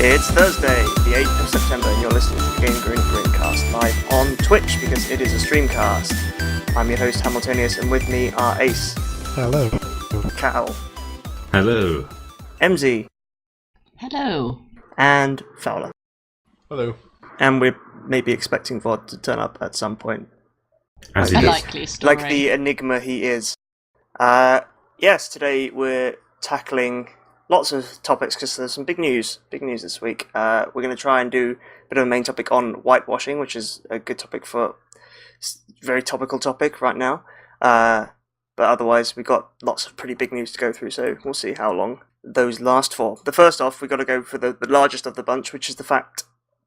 It's Thursday, the 8th of September, and you're listening to the GameGrin GrinCast live on Twitch because it is a Streamcast. I'm your host, Hamiltonius, and with me are Ace. Hello. Cal. Hello. MZ. Hello. And Fowler. Hello. And we're maybe expecting Vod to turn up at some point. As A he does. likely story. Like the enigma he is. Yes, today we're tackling lots of topics because there's some big news this week. We're going to try and do a bit of a main topic on whitewashing, which is a good topic for very topical topic right now. But otherwise, we've got lots of pretty big news to go through, so we'll see how long those last for. But first off, we've got to go for the largest of the bunch, which is the fact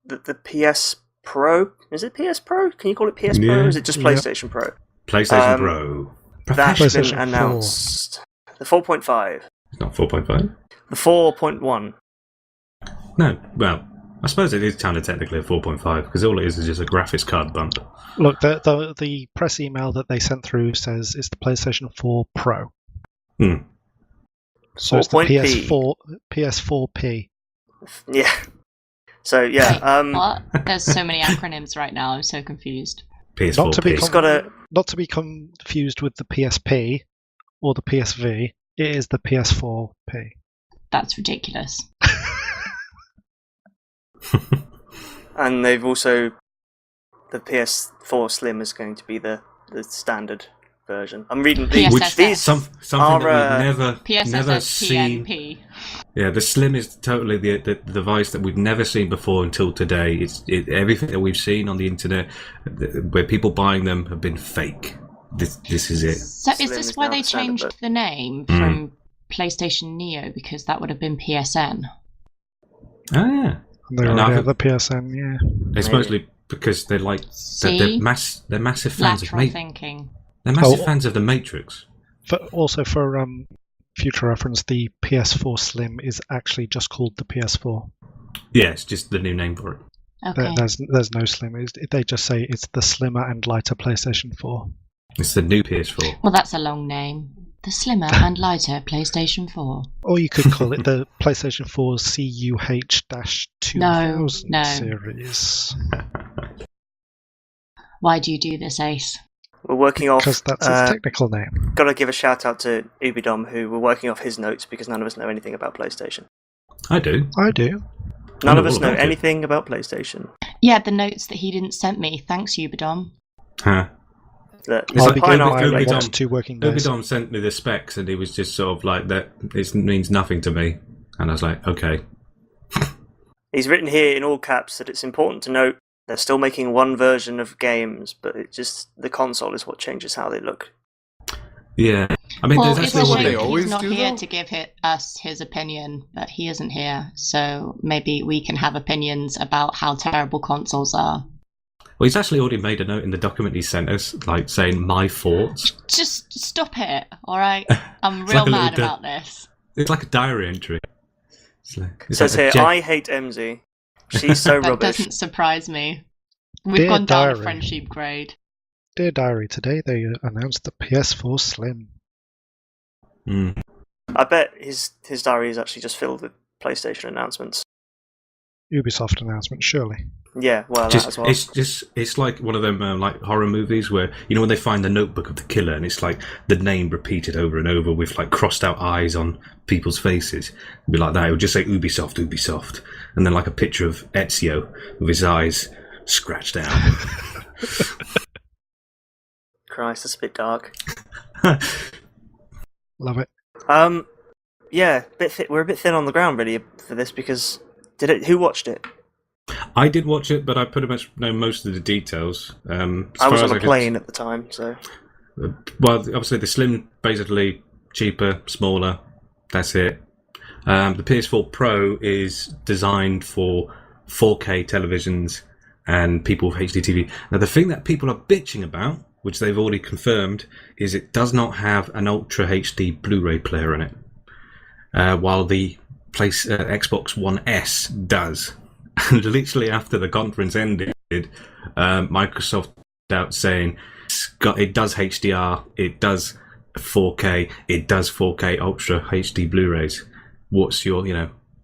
that the PS Pro... Is it PS Pro? Can you call it PS Pro, or is it just PlayStation Pro? PlayStation Pro. That's been announced. The 4.5. It's not 4.5? The 4.1. No, well, I suppose it is kind of technically a 4.5 because all it is just a graphics card bump. Look, the press email that they sent through says it's the PlayStation 4 Pro. So it's the 4.P. PS4P. Yeah. So, yeah. What? There's so many acronyms right now, I'm so confused. PS4P. Not to be confused with the PSP or the PSV, it is the PS4P. That's ridiculous. And they've also... The PS4 Slim is going to be the standard version. I'm reading these. PSSS. These something that we've never PSSS seen. PNP. Yeah, the Slim is totally the device that we've never seen before until today. It's everything that we've seen on the internet where people buying them have been fake. This is it. So Slim is this is why now they the standard changed the name from PlayStation Neo? Because that would have been PSN. Oh yeah. They already have the PSN, yeah. It's mostly because they're like they're massive fans of Lateral thinking. They're massive fans of the Matrix. Also for future reference, the PS4 Slim is actually just called the PS4. Yeah, it's just the new name for it. Okay. There's no Slim. They just say it's the slimmer and lighter PlayStation 4. It's the new PS4. Well, that's a long name. The slimmer and lighter PlayStation 4. Or you could call it the PlayStation 4 CUH-2000 No. series. Why do you do this, Ace? We're working off... Because that's its technical name. Got to give a shout out to Ubidom, who we're working off his notes because none of us know anything about PlayStation. I do. None of us know anything about PlayStation. Yeah, the notes that he didn't send me. Thanks, Ubidom. Huh. Ubidom sent me the specs and he was just sort of like, that. It means nothing to me. And I was like, okay. He's written here in all caps that it's important to note they're still making one version of games, but it just the console is what changes how they look. Yeah. I mean, Well, there's it's a actually shame what that they he's not here to give us his opinion, but he isn't here, so maybe we can have opinions about how terrible consoles are. Well, he's actually already made a note in the document he sent us, like saying my thoughts. Just stop it, alright? I'm It's real like a mad little about this. It's like a diary entry. It says here, I hate MZ. She's so That rubbish. doesn't surprise me. We've Dear gone down diary. a friendship grade. Dear Diary, today they announced the PS4 Slim. I bet his diary is actually just filled with PlayStation announcements. Ubisoft announcement, surely. Yeah, well, that as well. It's like one of them like horror movies where, you know, when they find the notebook of the killer and it's like the name repeated over and over with like crossed out eyes on people's faces. It'd be like that. It would just say Ubisoft. And then like a picture of Ezio with his eyes scratched out. Christ, that's a bit dark. Love it. Yeah, we're a bit thin on the ground really for this because who watched it? I did watch it, but I pretty much know most of the details. I was on a plane at the time, so... Well, obviously the Slim, basically cheaper, smaller, that's it. The PS4 Pro is designed for 4K televisions and people with HD TV. Now, the thing that people are bitching about, which they've already confirmed, is it does not have an Ultra HD Blu-ray player in it, while the Xbox One S does. And literally after the conference ended, Microsoft out saying it does HDR, it does 4K, it does 4K Ultra HD Blu-rays. What's your,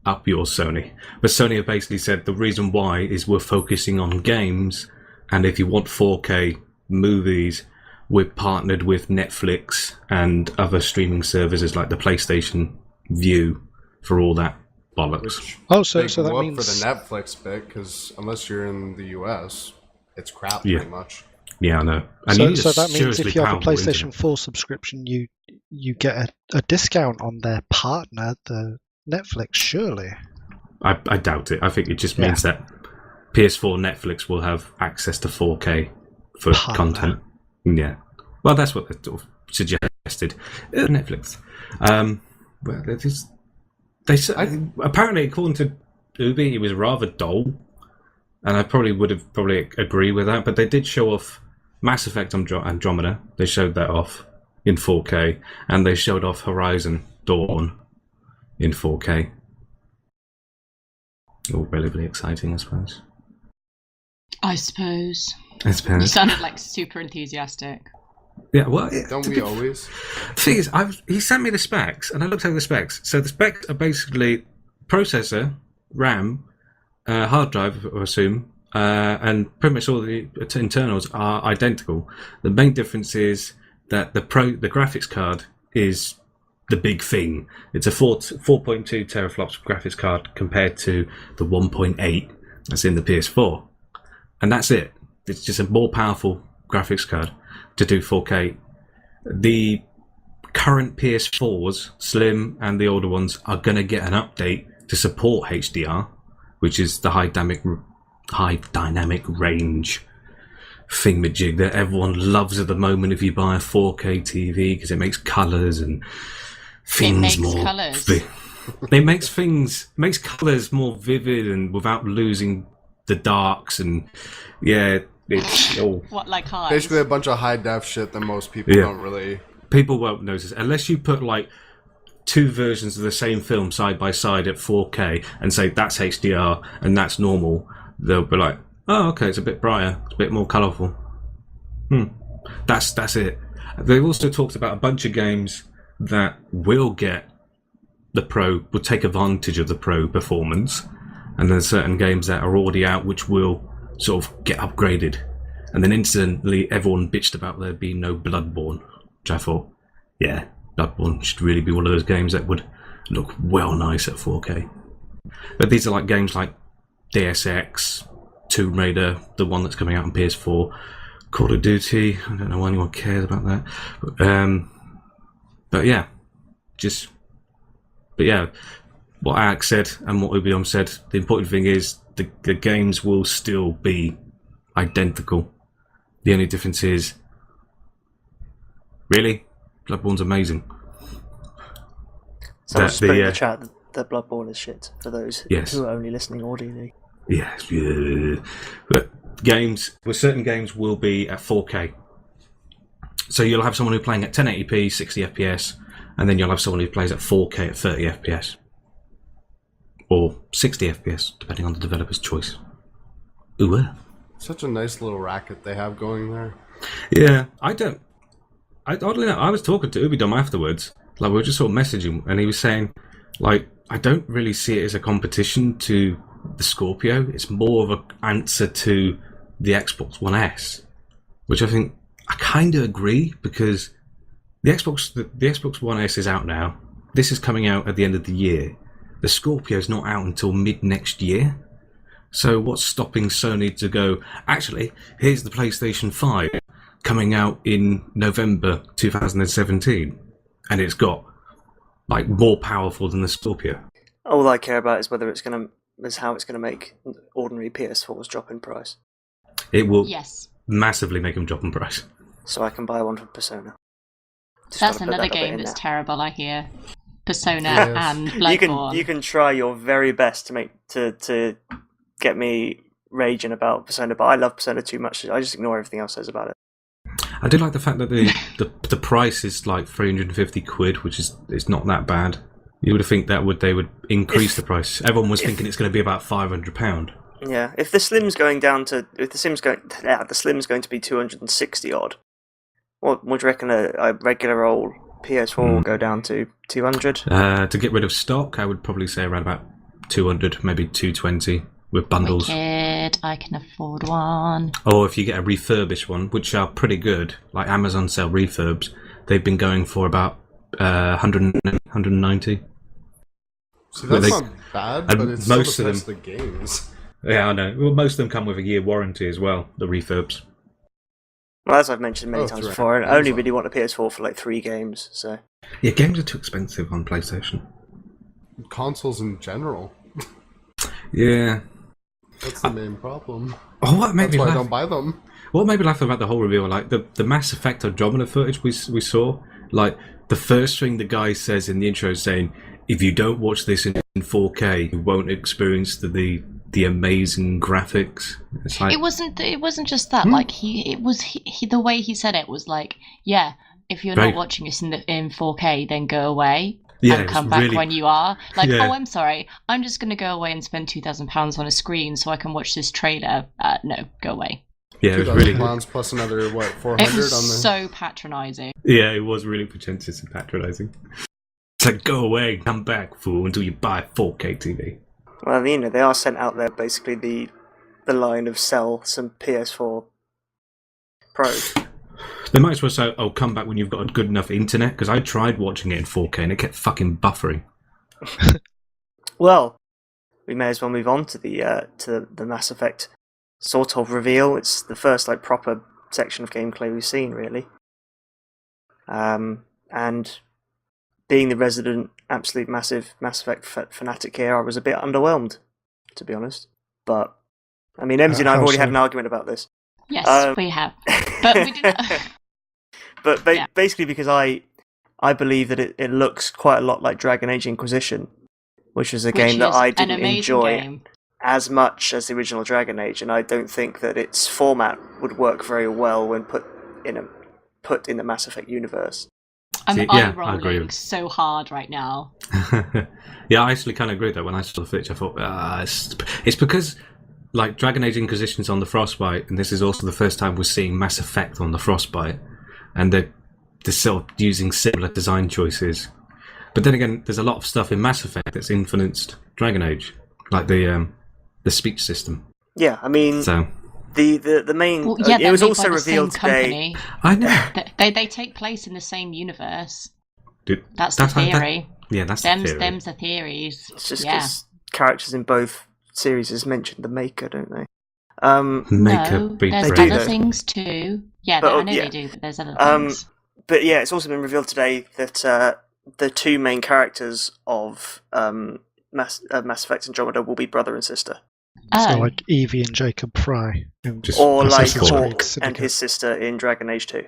up yours, Sony. But Sony have basically said the reason why is we're focusing on games, and if you want 4K movies, we're partnered with Netflix and other streaming services like the PlayStation View for all that bollocks. So that means for the Netflix bit, because unless you're in the US, it's crap pretty much. Yeah, I know. And so that means if you have a powerful PlayStation internet. 4 subscription, you get a discount on their partner, the Netflix, surely. I doubt it. I think it just means that PS4 Netflix will have access to 4K for content. Yeah. Well, that's what they sort of suggested. Netflix. Well, apparently, according to Ubi, it was rather dull, and I probably would have agree with that. But they did show off Mass Effect Andromeda. They showed that off in 4K, and they showed off Horizon Dawn in 4K. All relatively exciting, I suppose. I suppose. I suppose. You sounded like super enthusiastic. Yeah, well, don't we always? The thing is, he sent me the specs, and I looked over the specs. So the specs are basically processor, RAM, hard drive, I assume, and pretty much all the internals are identical. The main difference is that the graphics card is the big thing. It's a 4.2 teraflops graphics card compared to the 1.8 that's in the PS4, and that's it. It's just a more powerful graphics card to do 4K. The current PS4s, Slim and the older ones, are going to get an update to support HDR, which is the high dynamic range thingamajig that everyone loves at the moment if you buy a 4K TV, because it makes colours and things more. It makes colours more vivid and without losing the darks, and it's all what, like highs? Basically a bunch of high def shit that most people don't really. People won't notice unless you put like two versions of the same film side by side at 4K and say that's HDR and that's normal. They'll be like, oh, okay, it's a bit brighter, it's a bit more colourful. That's it. They've also talked about a bunch of games that will get the Pro, will take advantage of the Pro performance, and then certain games that are already out which will sort of get upgraded. And then instantly everyone bitched about there being no Bloodborne, which I thought, yeah, Bloodborne should really be one of those games that would look well nice at 4K. But these are like games like Deus Ex, Tomb Raider, the one that's coming out on PS4, Call of Duty. I don't know why anyone cares about that. But what Alex said and what Ubiom said, the important thing is the games will still be identical. The only difference is, really, Bloodborne's amazing. So I'll just put in the chat that Bloodborne is shit for those who are only listening audibly. Yes, but certain games will be at 4K. So you'll have someone who's playing at 1080p, 60 FPS, and then you'll have someone who plays at 4K at 30 FPS. Or 60 FPS, depending on the developer's choice. Ooh. Such a nice little racket they have going there. Yeah, oddly enough, I was talking to Ubidom afterwards. Like, we were just sort of messaging, and he was saying, like, I don't really see it as a competition to the Scorpio. It's more of an answer to the Xbox One S, which I think I kind of agree, because the Xbox One S is out now. This is coming out at the end of the year. The Scorpio's not out until mid next year. So what's stopping Sony to go, actually, here's the PlayStation 5 coming out in November 2017, and it's got like more powerful than the Scorpio. All I care about is how it's gonna make ordinary PS4s drop in price. It will massively make them drop in price. So I can buy one from Persona. That's another game that's terrible, I hear. Persona and Bloodborne. You can try your very best to get me raging about Persona, but I love Persona too much. I just ignore everything else says about it. I do like the fact that the price is like 350 quid, which is it's not that bad. You would think that they would increase the price. Everyone was thinking it's going to be about £500. Yeah, if the Slim's going to be 260 odd, what would you reckon a regular old PS4 will go down to 200? To get rid of stock, I would probably say around about 200, maybe 220 with bundles. Wicked, I can afford one. Or if you get a refurbished one, which are pretty good, like Amazon sell refurbs, they've been going for about 100, 190. See, that's not bad, but it's most still of the price of the games. Yeah, I know. Well, most of them come with a year warranty as well, the refurbs. Well, as I've mentioned many times right. before, I only really want a PS4 for like 3 games, so... Yeah, games are too expensive on PlayStation. Consoles in general. Yeah. That's the main problem. Oh, what made That's me why I laugh? don't buy them. What made me laugh about the whole reveal, like the Mass Effect Andromeda footage we saw, like the first thing the guy says in the intro is saying, if you don't watch this in 4K, you won't experience the amazing graphics. It's like, It wasn't just that. Like he the way he said it was like, yeah, if you're Right. not watching this in 4K, then go away Yeah, and it's come back really- when you are. Like, Yeah. oh, I'm sorry, I'm just gonna go away and spend £2,000 on a screen so I can watch this trailer. No, go away. yeah, it was 2,000 really, pounds plus another, what, 400 It was on the... so patronising. yeah, it was really pretentious and patronising. It's like, go away, come back, fool, until you buy a 4K TV. Well, you know, they are sent out there, basically, the line of sell some PS4 Pros. They might as well say, oh, come back when you've got a good enough internet, because I tried watching it in 4K and it kept fucking buffering. Well, we may as well move on to the Mass Effect sort of reveal. It's the first like proper section of gameplay we've seen, really. And being the resident, absolute massive Mass Effect fanatic here, I was a bit underwhelmed, to be honest. But I mean, Emsy and I have how already so? had an argument about this. Yes, we have, but we didn't. But Yeah. basically, because I believe that it looks quite a lot like Dragon Age Inquisition, which was a game that I didn't enjoy Game. as much as the original Dragon Age, and I don't think that its format would work very well when put in the Mass Effect universe. I'm See, yeah, I eye agree. rolling so hard right now. Yeah, I actually kind of agree with that. When I saw the footage, I thought, it's because, like, Dragon Age Inquisition's on the Frostbite, and this is also the first time we're seeing Mass Effect on the Frostbite, and they're sort of using similar design choices. But then again, there's a lot of stuff in Mass Effect that's influenced Dragon Age, like the speech system. Yeah, I mean, So the main. Well, yeah, it was they're made also by the same revealed today. company. I know. They take place in the same universe. Dude, That's the how- that- theory. yeah, that's the Them's theory. them's the theories. It's just Yeah. because characters in both series mentioned the Maker, don't they? Make a No, beat there's They do, other though. things too. Yeah, But, I know yeah. they do, but there's other Um, things. But yeah, it's also been revealed today that the two main characters of Mass Effect Andromeda will be brother and sister, Oh, So like Evie and Jacob Fry. In Just- or like Assassin's Creed Hawk and Syndicate. his sister in Dragon Age 2,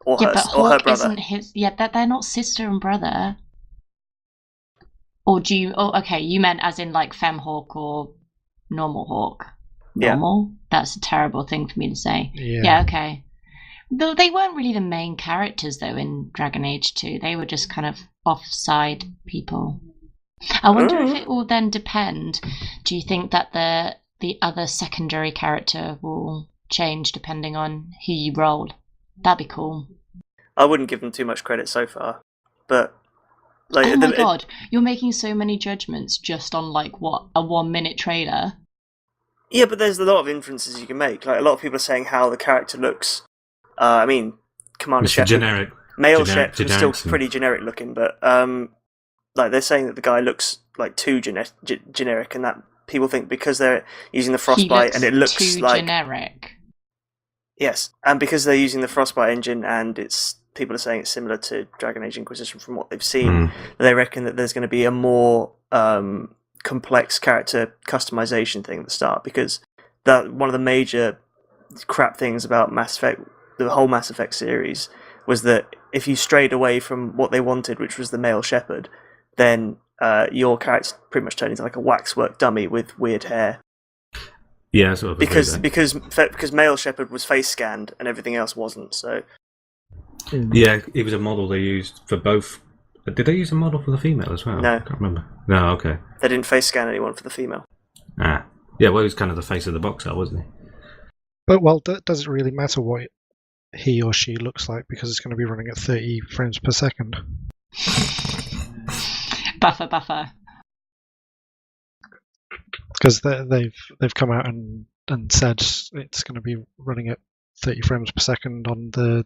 or yeah, her, but or her Hawk brother. isn't his. Yeah, they're not sister and brother. Or do you? Oh, okay. You meant as in like Fem Hawk or normal Hawk. Yeah. Normal. That's a terrible thing for me to say. Yeah. Yeah, okay. Though they weren't really the main characters, though, in Dragon Age 2. They were just kind of offside people. I wonder if it will then depend. Do you think that the other secondary character will change depending on who you roll? That'd be cool. I wouldn't give them too much credit so far, but like Oh my god, you're making so many judgments just on, like, what, a 1-minute trailer? yeah, but there's a lot of inferences you can make. Like a lot of people are saying how the character looks. I mean, Commander Mr. Shepard, Generic. male generic- Shepard was still genericson. pretty generic looking, but like they're saying that the guy looks like too generic, and that people think because they're using the Frostbite and it looks too like generic. yes, and because they're using the Frostbite engine and it's people are saying it's similar to Dragon Age Inquisition from what they've seen, they reckon that there's going to be a more complex character customization thing at the start, because that one of the major crap things about Mass Effect, the whole Mass Effect series, was that if you strayed away from what they wanted, which was the male Shepard, then your character pretty much turned into like a waxwork dummy with weird hair. Yeah, sort of. Because male Shepard was face scanned and everything else wasn't. So Yeah, it was a model they used for both. Did they use a model for the female as well? No. I can't remember. No, okay. they didn't face scan anyone for the female. Ah. Yeah, well, he was kind of the face of the box art, wasn't he? But, well, does it really matter what he or she looks like, because it's going to be running at 30 frames per second? Buffer. because they've come out and said it's going to be running at 30 frames per second on the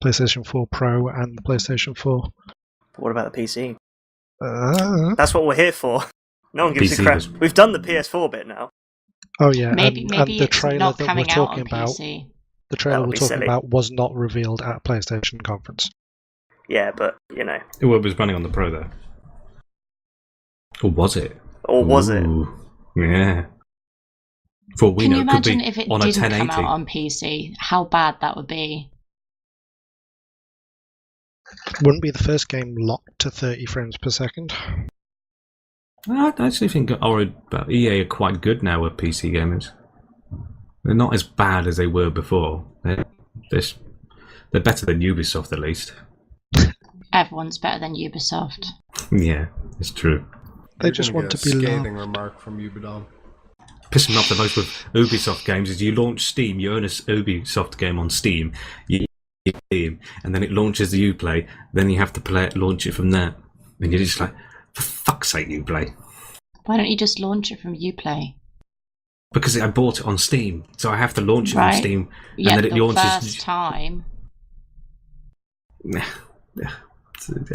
PlayStation 4 Pro and the PlayStation 4. What about the PC? That's what we're here for. No one gives PC a crap. was- We've done the PS4 bit now. Oh yeah, Maybe and maybe the it's trailer not that we're coming out talking on about, PC. the trailer That would we're be talking silly. about was not revealed at a PlayStation conference. Yeah, but, you know. It was running on the Pro, though. Or was it? Or was it? Ooh, yeah. For all we Can know, you it could imagine be if it on a didn't 1080. come out on PC? How bad that would be. Wouldn't be the first game locked to 30 frames per second. I actually think EA are quite good now with PC gamers. They're not as bad as they were before. They're better than Ubisoft, at least. Everyone's better than Ubisoft. Yeah, it's true. They You're just gonna want get to a be scathing loved. remark from Ubidon. Pissing me off the most with Ubisoft games is you launch Steam, you own a Ubisoft game on Steam, and then it launches the Uplay, then you have to launch it from there. And you're just like, for fuck's sake, Uplay. Why don't you just launch it from Uplay? Because I bought it on Steam, so I have to launch it Right. on Steam, Yeah, and then it the launches. first time. Yeah.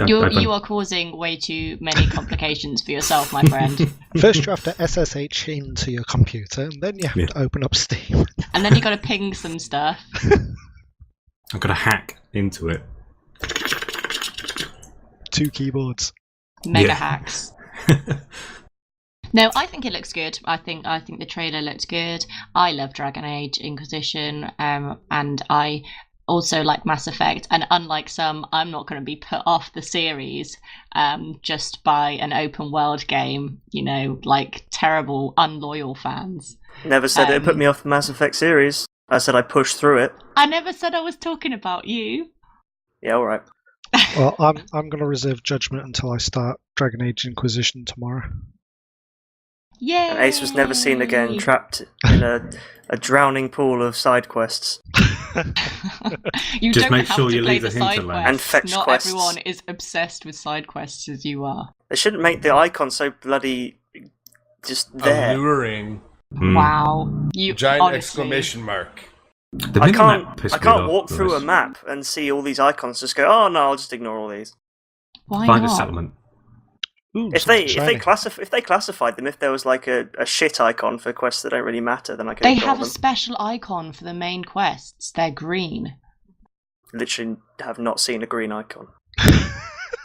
You are causing way too many complications for yourself, my friend. First you have to SSH into your computer, and then you have to open up Steam. And then you got to ping some stuff. I've got to hack into it. 2 keyboards. Mega Yeah. hacks. No, I think it looks good. I think the trailer looks good. I love Dragon Age Inquisition, and I also like Mass Effect. And unlike some, I'm not going to be put off the series just by an open world game. You know, like terrible, unloyal fans. Never said it put me off the Mass Effect series. I said I pushed through it. I never said I was talking about you. Yeah, alright. Well, I'm going to reserve judgment until I start Dragon Age Inquisition tomorrow. Yay! And Ace was never seen again, trapped in a drowning pool of side quests. You Just don't make have sure to you play leave the the side hinterland. quests. And fetch Not quests. everyone is obsessed with side quests as you are. They shouldn't make the icon so bloody just there. Alluring. Mm. Wow. You Giant honestly, exclamation mark. The I minimap pissed can't me off walk through was a map and see all these icons. Just go, oh no, I'll just ignore all these. Why Find a not? settlement. Ooh, If they something shiny. if they classified them, if there was like a shit icon for quests that don't really matter, then I could They ignore have a them. special icon for the main quests. They're green. Literally have not seen a green icon.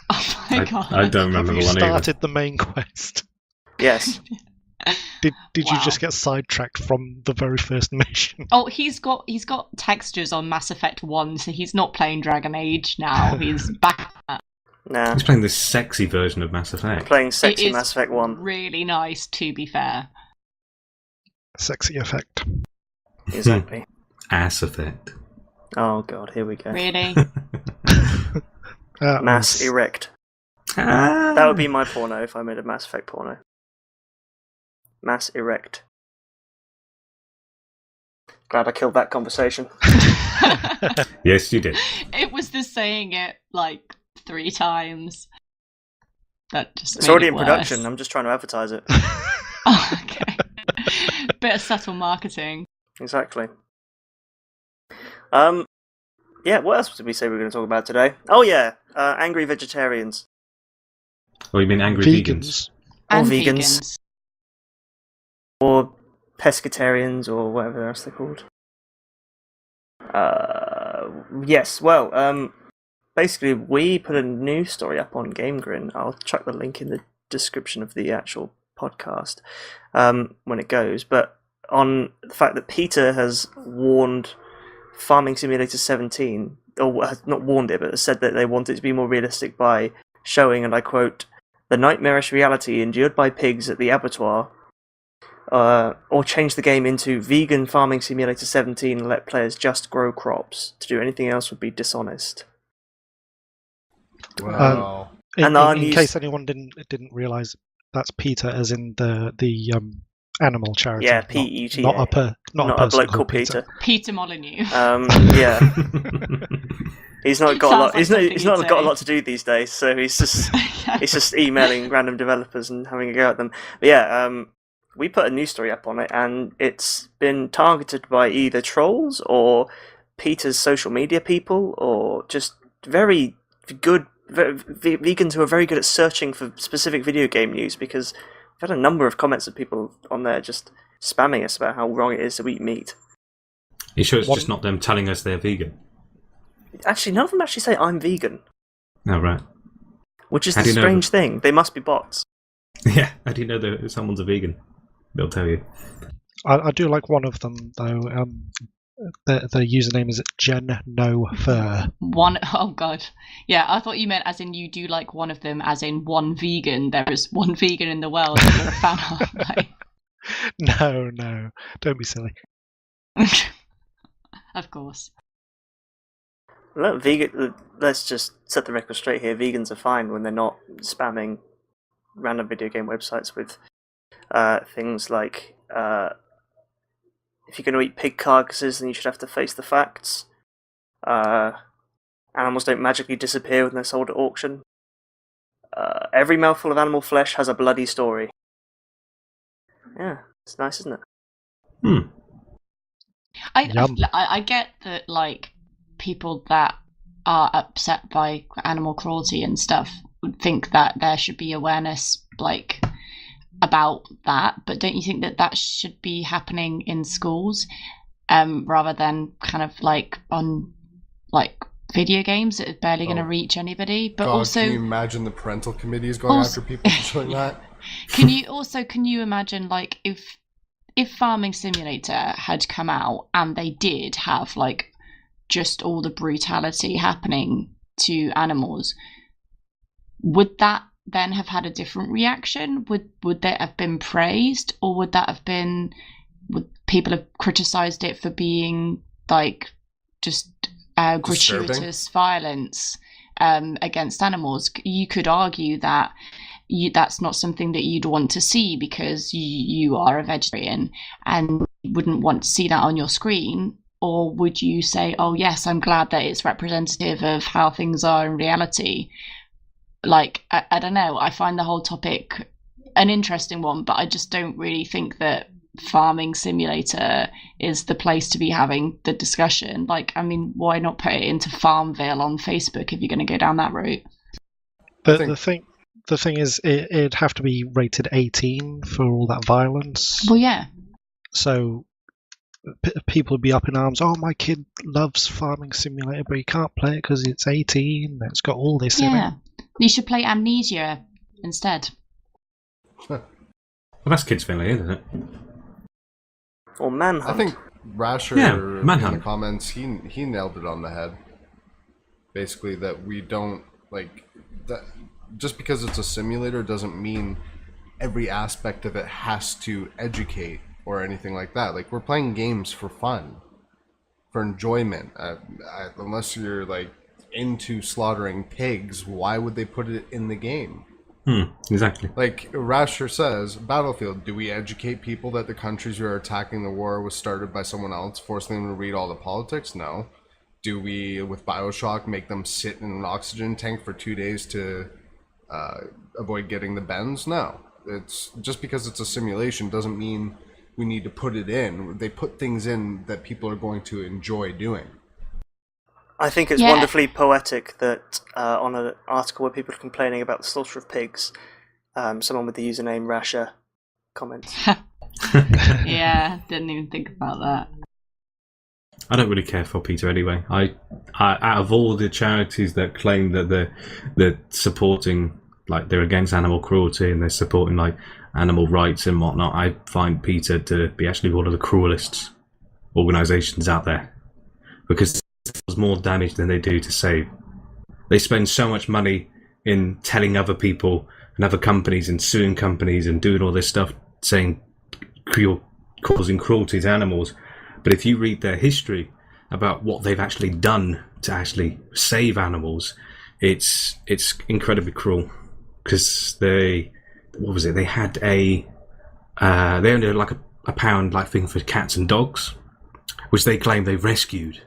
Oh my god. I don't Have remember you the one either. started the main quest? Yes. Did you Wow. just get sidetracked from the very first mission? Oh, he's got textures on Mass Effect 1, so he's not playing Dragon Age now. He's back. Nah. He's playing this sexy version of Mass I'm Effect. playing sexy is Mass Effect 1. really nice, to be fair. Sexy effect. Exactly. Ass Effect. Oh god, here we go. Really? Mass was- erect. Ah. That would be my porno if I made a Mass Effect porno. Mass erect. Glad I killed that conversation. Yes, you did. It was the saying it like 3 times. That just It's made already it in worse. production. I'm just trying to advertise it. Oh, okay. Bit of subtle marketing. Exactly. Yeah, what else did we say we were going to talk about today? Oh yeah, angry vegetarians. Oh, you mean angry vegans? Or And vegans. Or pescatarians, or whatever else they're called. Yes, well, basically we put a news story up on GameGrin. I'll chuck the link in the description of the actual podcast when it goes, but on the fact that PETA has warned Farming Simulator 17, or has not warned it, but has said that they want it to be more realistic by showing, and I quote, the nightmarish reality endured by pigs at the abattoir, or change the game into vegan Farming Simulator 17 and let players just grow crops. To do anything else would be dishonest. Wow. And our In news- case anyone didn't realise, that's PETA as in the animal charity. Yeah, not- PETA. Not a Not a person bloke called called Peter. Peter Molyneux. Yeah. He's not got a Sounds lot. like He's something not you'd got a say. lot to do these days, so he's just emailing random developers and having a go at them. But yeah, we put a news story up on it, and it's been targeted by either trolls or PETA's social media people, or just very good vegans who are very good at searching for specific video game news, because we've had a number of comments of people on there just spamming us about how wrong it is to eat meat. You sure it's just not them telling us they're vegan? Actually, none of them actually say I'm vegan. Oh, right. Which is the strange thing. They must be bots. Yeah, how do you know that someone's a vegan? They'll tell you. I do like one of them, though. The username is Gen No Fur. Oh god. Yeah, I thought you meant as in you do like one of them, as in one vegan. There is one vegan in the world that you're a fan of. Like. No. Don't be silly. Of course. Look, let's just set the record straight here. Vegans are fine when they're not spamming random video game websites with things like if you're going to eat pig carcasses, then you should have to face the facts. Animals don't magically disappear when they're sold at auction. Every mouthful of animal flesh has a bloody story. Yeah, it's nice, isn't it? I get that, like, people that are upset by animal cruelty and stuff would think that there should be awareness, like, about that, but don't you think that should be happening in schools rather than kind of like on like video games that are barely going to reach anybody? But also, can you imagine the parental committees going after people for doing that? Can you imagine, like, if Farming Simulator had come out and they did have like just all the brutality happening to animals, would that then have had a different reaction? Would that have been praised, or would people have criticized it for being like just gratuitous violence against animals? You could argue that that's not something that you'd want to see because you are a vegetarian and wouldn't want to see that on your screen. Or would you say, oh yes, I'm glad that it's representative of how things are in reality? Like, I don't know, I find the whole topic an interesting one, but I just don't really think that Farming Simulator is the place to be having the discussion. Like, I mean, why not put it into Farmville on Facebook if you're going to go down that route? But the thing is, it'd have to be rated 18 for all that violence. Well, yeah. So people would be up in arms. Oh, my kid loves Farming Simulator, but he can't play it because it's 18. It's got all this in it. You should play Amnesia instead. Well, that's kids friendly, isn't it? Or Manhunt. I think Rasher in the comments, he nailed it on the head. Basically, that we don't like that. Just because it's a simulator doesn't mean every aspect of it has to educate or anything like that. Like, we're playing games for fun, for enjoyment. Unless you're like into slaughtering pigs, why would they put it in the game? Exactly. Like Rasher says, Battlefield, do we educate people that the countries who are attacking the war was started by someone else, forcing them to read all the politics? No. Do we, with Bioshock, make them sit in an oxygen tank for 2 days to avoid getting the bends? No. It's just because it's a simulation doesn't mean we need to put it in. They put things in that people are going to enjoy doing. I think it's wonderfully poetic that on an article where people are complaining about the slaughter of pigs, someone with the username Rasher comments. Yeah, didn't even think about that. I don't really care for PETA anyway. I out of all the charities that claim that they're supporting, like, they're against animal cruelty and they're supporting like animal rights and whatnot, I find PETA to be actually one of the cruelest organisations out there, because there's more damage than they do to save. They spend so much money in telling other people and other companies and suing companies and doing all this stuff, saying causing cruelty to animals. But if you read their history about what they've actually done to actually save animals, it's incredibly cruel. Because they had they only had like a pound like thing for cats and dogs, which they claim they rescued,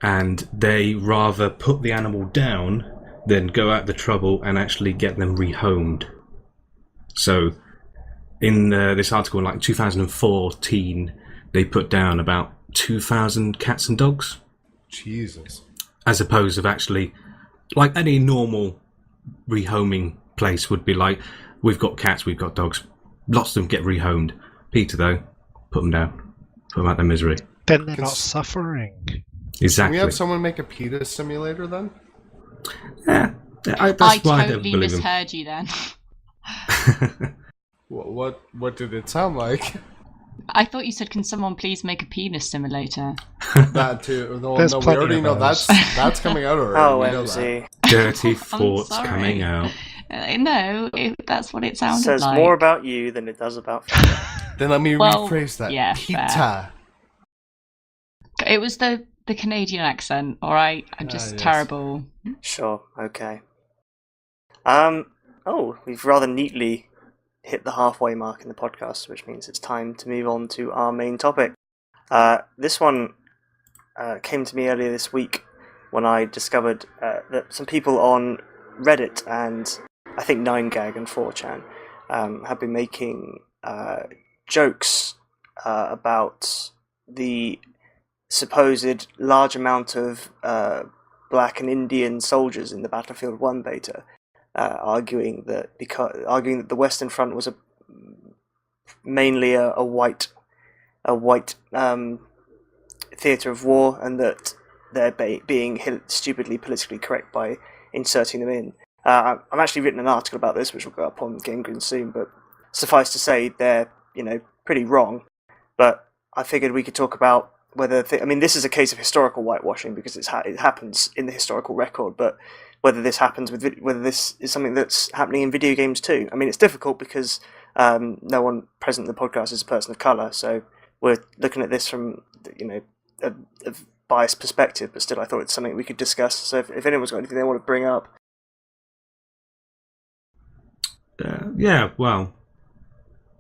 and they rather put the animal down than go out the trouble and actually get them rehomed. So in this article in like 2014, they put down about 2,000 cats and dogs. Jesus. As opposed to actually, like any normal rehoming place would be like, we've got cats, we've got dogs, lots of them get rehomed. PETA, though, put them down, put them out their misery. Then they're not suffering. Exactly. Can we have someone make a PETA simulator then? Yeah. I why totally misheard you then. What did it sound like? I thought you said, can someone please make a penis simulator? That too. No, There's we plenty already of know those. that's coming out already. Oh, We know MZ. Dirty thoughts sorry. coming out. No, that's what it sounded Says like. more about you than it does about that. Then let me rephrase that. Yeah, PETA. It was the Canadian accent, alright? I'm just terrible. Sure, okay. We've rather neatly hit the halfway mark in the podcast, which means it's time to move on to our main topic. This one came to me earlier this week when I discovered that some people on Reddit and I think 9gag and 4chan have been making jokes about the supposed large amount of black and Indian soldiers in the Battlefield 1 beta, arguing that the Western Front was mainly a white theatre of war, and that they're being stupidly politically correct by inserting them in. I've actually written an article about this, which will go up on GameGrin soon, but suffice to say, they're pretty wrong. But I figured we could talk about whether this is a case of historical whitewashing because it happens in the historical record, but whether this is something that's happening in video games too. I mean, it's difficult because no one present in the podcast is a person of colour, so we're looking at this from a biased perspective, but still I thought it's something we could discuss. So if anyone's got anything they want to bring up. Well,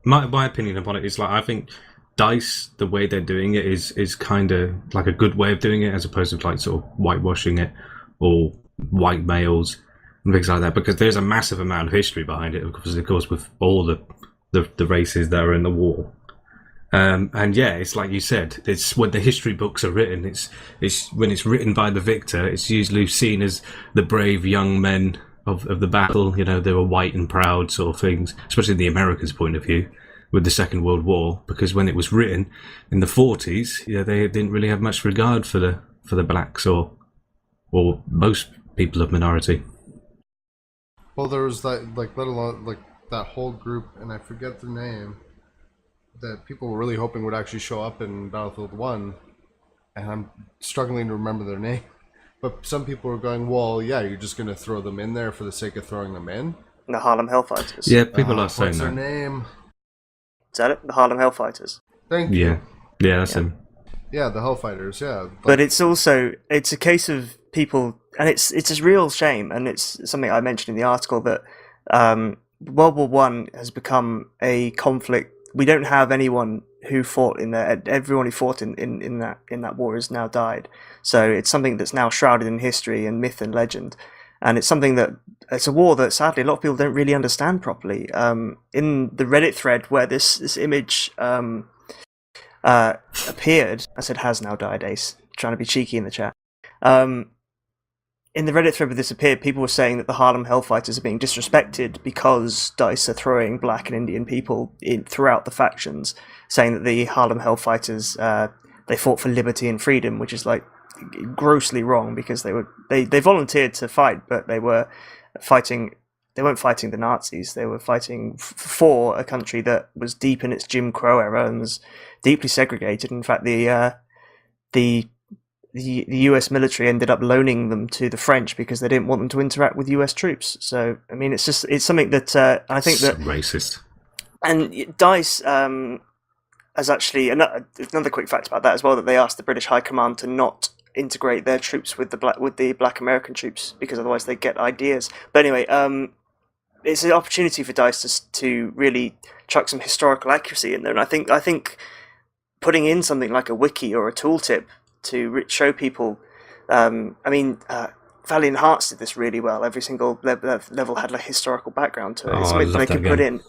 my opinion upon it is like, I think DICE, the way they're doing it is kind of like a good way of doing it, as opposed to like sort of whitewashing it or white males and things like that, because there's a massive amount of history behind it, of course, with all the races that are in the war. And yeah, it's like you said, it's when the history books are written, it's when it's written by the victor, it's usually seen as the brave young men of the battle. They were white and proud sort of things, especially the Americans' point of view with the Second World War, because when it was written in the 40s, they didn't really have much regard for the blacks or most people of minority. Well, there was that, let alone that whole group, and I forget the name, that people were really hoping would actually show up in Battlefield 1, and I'm struggling to remember their name. But some people were going, well, yeah, you're just going to throw them in there for the sake of throwing them in? The Harlem Hellfighters. Yeah, people are saying what's that. their name? Is that it? The Harlem Hellfighters. Thank you. Yeah, that's him. Yeah, the Hellfighters, yeah. But it's a case of people, and it's a real shame, and it's something I mentioned in the article, that World War One has become a conflict. We don't have anyone who fought in there. Everyone who fought in that war has now died. So it's something that's now shrouded in history and myth and legend. And it's a war that sadly a lot of people don't really understand properly. In the Reddit thread where this image appeared, I said has now died, Ace, trying to be cheeky in the chat. In the Reddit thread where this appeared, people were saying that the Harlem Hellfighters are being disrespected because DICE are throwing black and Indian people in throughout the factions, saying that the Harlem Hellfighters they fought for liberty and freedom, which is like grossly wrong, because they volunteered to fight, but they weren't fighting the Nazis. They were fighting for a country that was deep in its Jim Crow era and was deeply segregated. In fact, the US military ended up loaning them to the French because they didn't want them to interact with US troops. So I mean, it's something that I think that racist. And DICE has actually another quick fact about that as well, that they asked the British High Command to not integrate their troops with the black American troops, because otherwise they get ideas. But anyway, it's an opportunity for DICE to really chuck some historical accuracy in there, and I think putting in something like a wiki or a tooltip to show people. Valiant Hearts did this really well. Every single level had a historical background to it. It's something they could put in.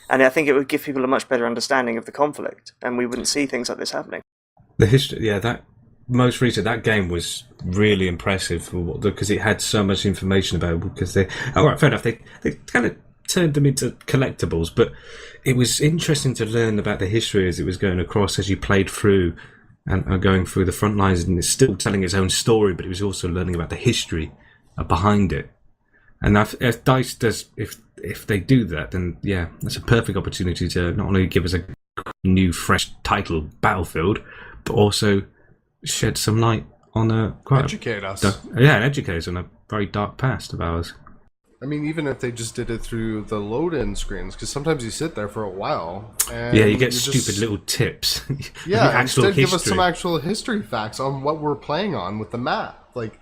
And I think it would give people a much better understanding of the conflict, and we wouldn't see things like this happening. The history, that most recent, that game was really impressive because it had so much information about it. Because fair enough, they kind of turned them into collectibles, but it was interesting to learn about the history as it was going across as you played through and going through the front lines, and it's still telling its own story, but it was also learning about the history behind it. And if DICE does, if they do that, then yeah, that's a perfect opportunity to not only give us a new, fresh title, Battlefield, but also shed some light on educate us. And educate us on a very dark past of ours. I mean, even if they just did it through the load-in screens, because sometimes you sit there for a while, and you get stupid little tips. Yeah, instead give us some actual history facts on what we're playing on with the map. Like,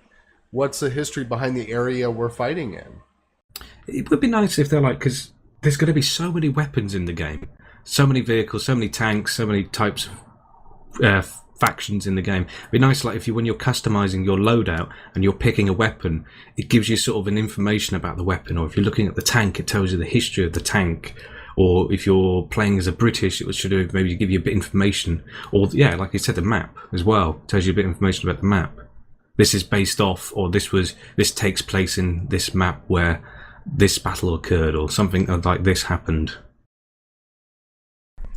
what's the history behind the area we're fighting in? It would be nice if they're like, because there's going to be so many weapons in the game, so many vehicles, so many tanks, so many types of factions in the game. It'd be nice, like, when you're customizing your loadout and you're picking a weapon, it gives you sort of an information about the weapon, or if you're looking at the tank, it tells you the history of the tank, or if you're playing as a British, it should maybe give you a bit of information, or like you said, the map as well tells you a bit of information about the map. This is based off, or this takes place in this map where this battle occurred, or something like this happened.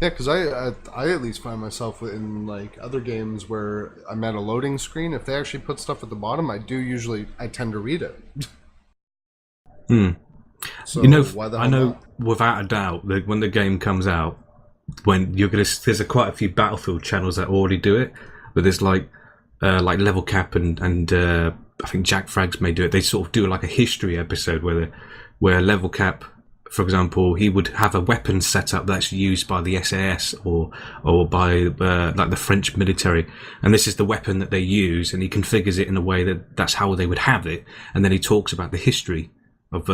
Yeah, because I at least find myself in like other games where I'm at a loading screen. If they actually put stuff at the bottom, I tend to read it. So why the hell I know not? without a doubt that when the game comes out, when there's quite a few Battlefield channels that already do it, but there's like Level Cap and I think Jack Frags may do it. They sort of do like a history episode where Level Cap, for example, he would have a weapon setup that's used by the SAS or by like the French military, and this is the weapon that they use, and he configures it in a way that's how they would have it, and then he talks about the history of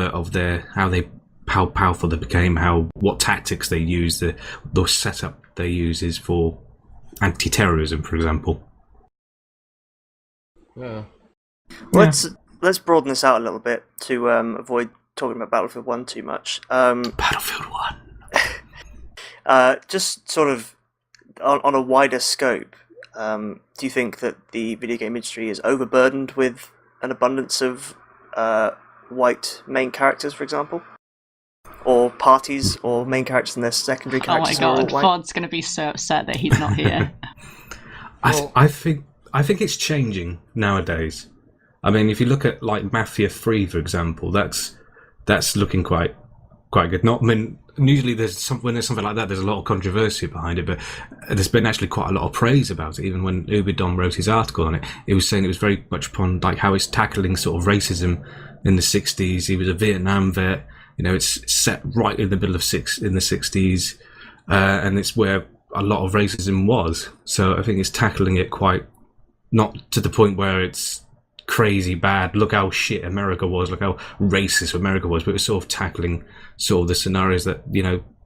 how powerful they became, what tactics they use, the setup they use is for anti-terrorism, for example. Yeah. Let's broaden this out a little bit to avoid talking about Battlefield 1 too much. Battlefield 1. Just sort of on a wider scope, do you think that the video game industry is overburdened with an abundance of white main characters, for example? Or parties or main characters and their secondary characters? Oh my god, Fod's going to be so upset that he's not here. I think it's changing nowadays. I mean, if you look at like Mafia 3, for example, that's looking quite good. Usually when there's something like that, there's a lot of controversy behind it, but there's been actually quite a lot of praise about it. Even when Ubidon wrote his article on it, he was saying it was very much upon like how it's tackling sort of racism in the 60s. He was a Vietnam vet. It's set right in the middle of in the 60s, and it's where a lot of racism was. So I think it's tackling it quite, not to the point where it's crazy bad, look how shit America was, look how racist America was, but it's sort of tackling sort of the scenarios that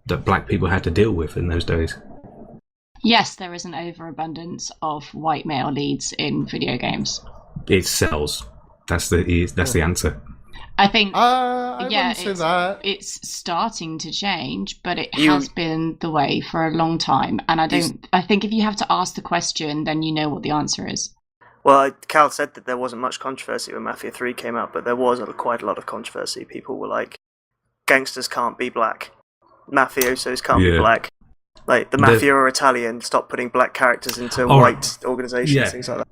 that black people had to deal with in those days. Yes, there is an overabundance of white male leads in video games. It sells. That's the answer. I think that. It's starting to change, but it has been the way for a long time, and I think if you have to ask the question, then you know what the answer is. Well, Cal said that there wasn't much controversy when Mafia 3 came out, but there was quite a lot of controversy. People were like, gangsters can't be black. Mafiosos can't be black. Like, the Mafia are Italian, stop putting black characters into white organisations, things like that.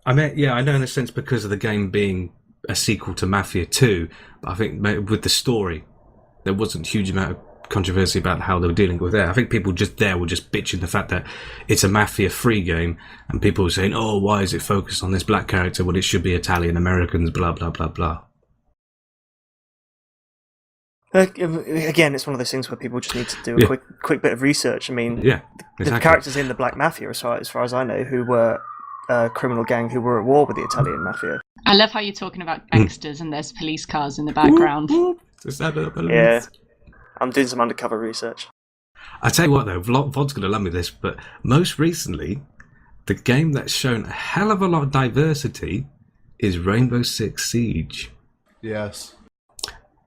I mean, I know in a sense because of the game being a sequel to Mafia 2, but I think with the story, there wasn't a huge amount of controversy about how they were dealing with that. I think people were just bitching the fact that it's a Mafia 3 game, and people were saying, oh, why is it focused on this black character when it should be Italian Americans, blah, blah, blah, blah. Again, it's one of those things where people just need to do a quick bit of research. I mean, the characters in the Black Mafia, as far as I know, who were a criminal gang who were at war with the Italian Mafia. I love how you're talking about gangsters and there's police cars in the background. Yeah. I'm doing some undercover research. I tell you what, though, Vod's going to love me this, but most recently, the game that's shown a hell of a lot of diversity is Rainbow Six Siege. Yes.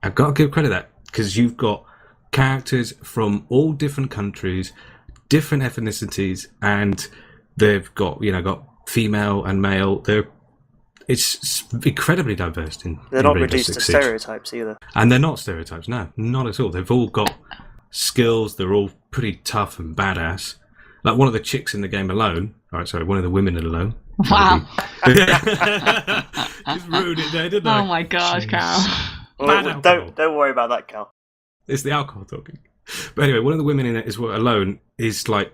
I've got to give credit to that, because you've got characters from all different countries, different ethnicities, and they've got female and male. It's incredibly diverse. They're not reduced to stereotypes either. And they're not stereotypes, no, not at all. They've all got skills. They're all pretty tough and badass. Like one of the chicks in the game alone. One of the women alone. Wow. Just ruined it there, didn't I? Oh my God, Cal. Well, don't worry about that, Cal. It's the alcohol talking. But anyway, one of the women in it alone is like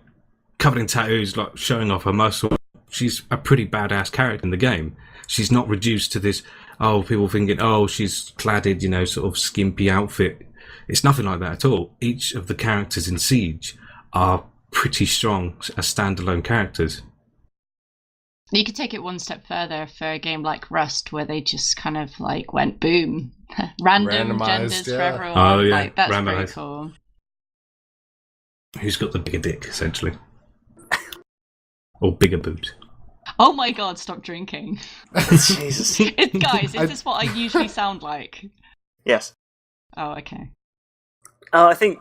covered in tattoos, like showing off her muscle. She's a pretty badass character in the game. She's not reduced to this, people thinking, she's cladded, sort of skimpy outfit. It's nothing like that at all. Each of the characters in Siege are pretty strong as standalone characters. You could take it one step further for a game like Rust, where they just kind of like went boom, random genders for everyone. Oh yeah, like, that's randomized. pretty cool. Who's got the bigger dick, essentially, or bigger boobs? Oh my God! Stop drinking. Jesus. Guys, is this what I usually sound like? Yes. Oh, okay. I think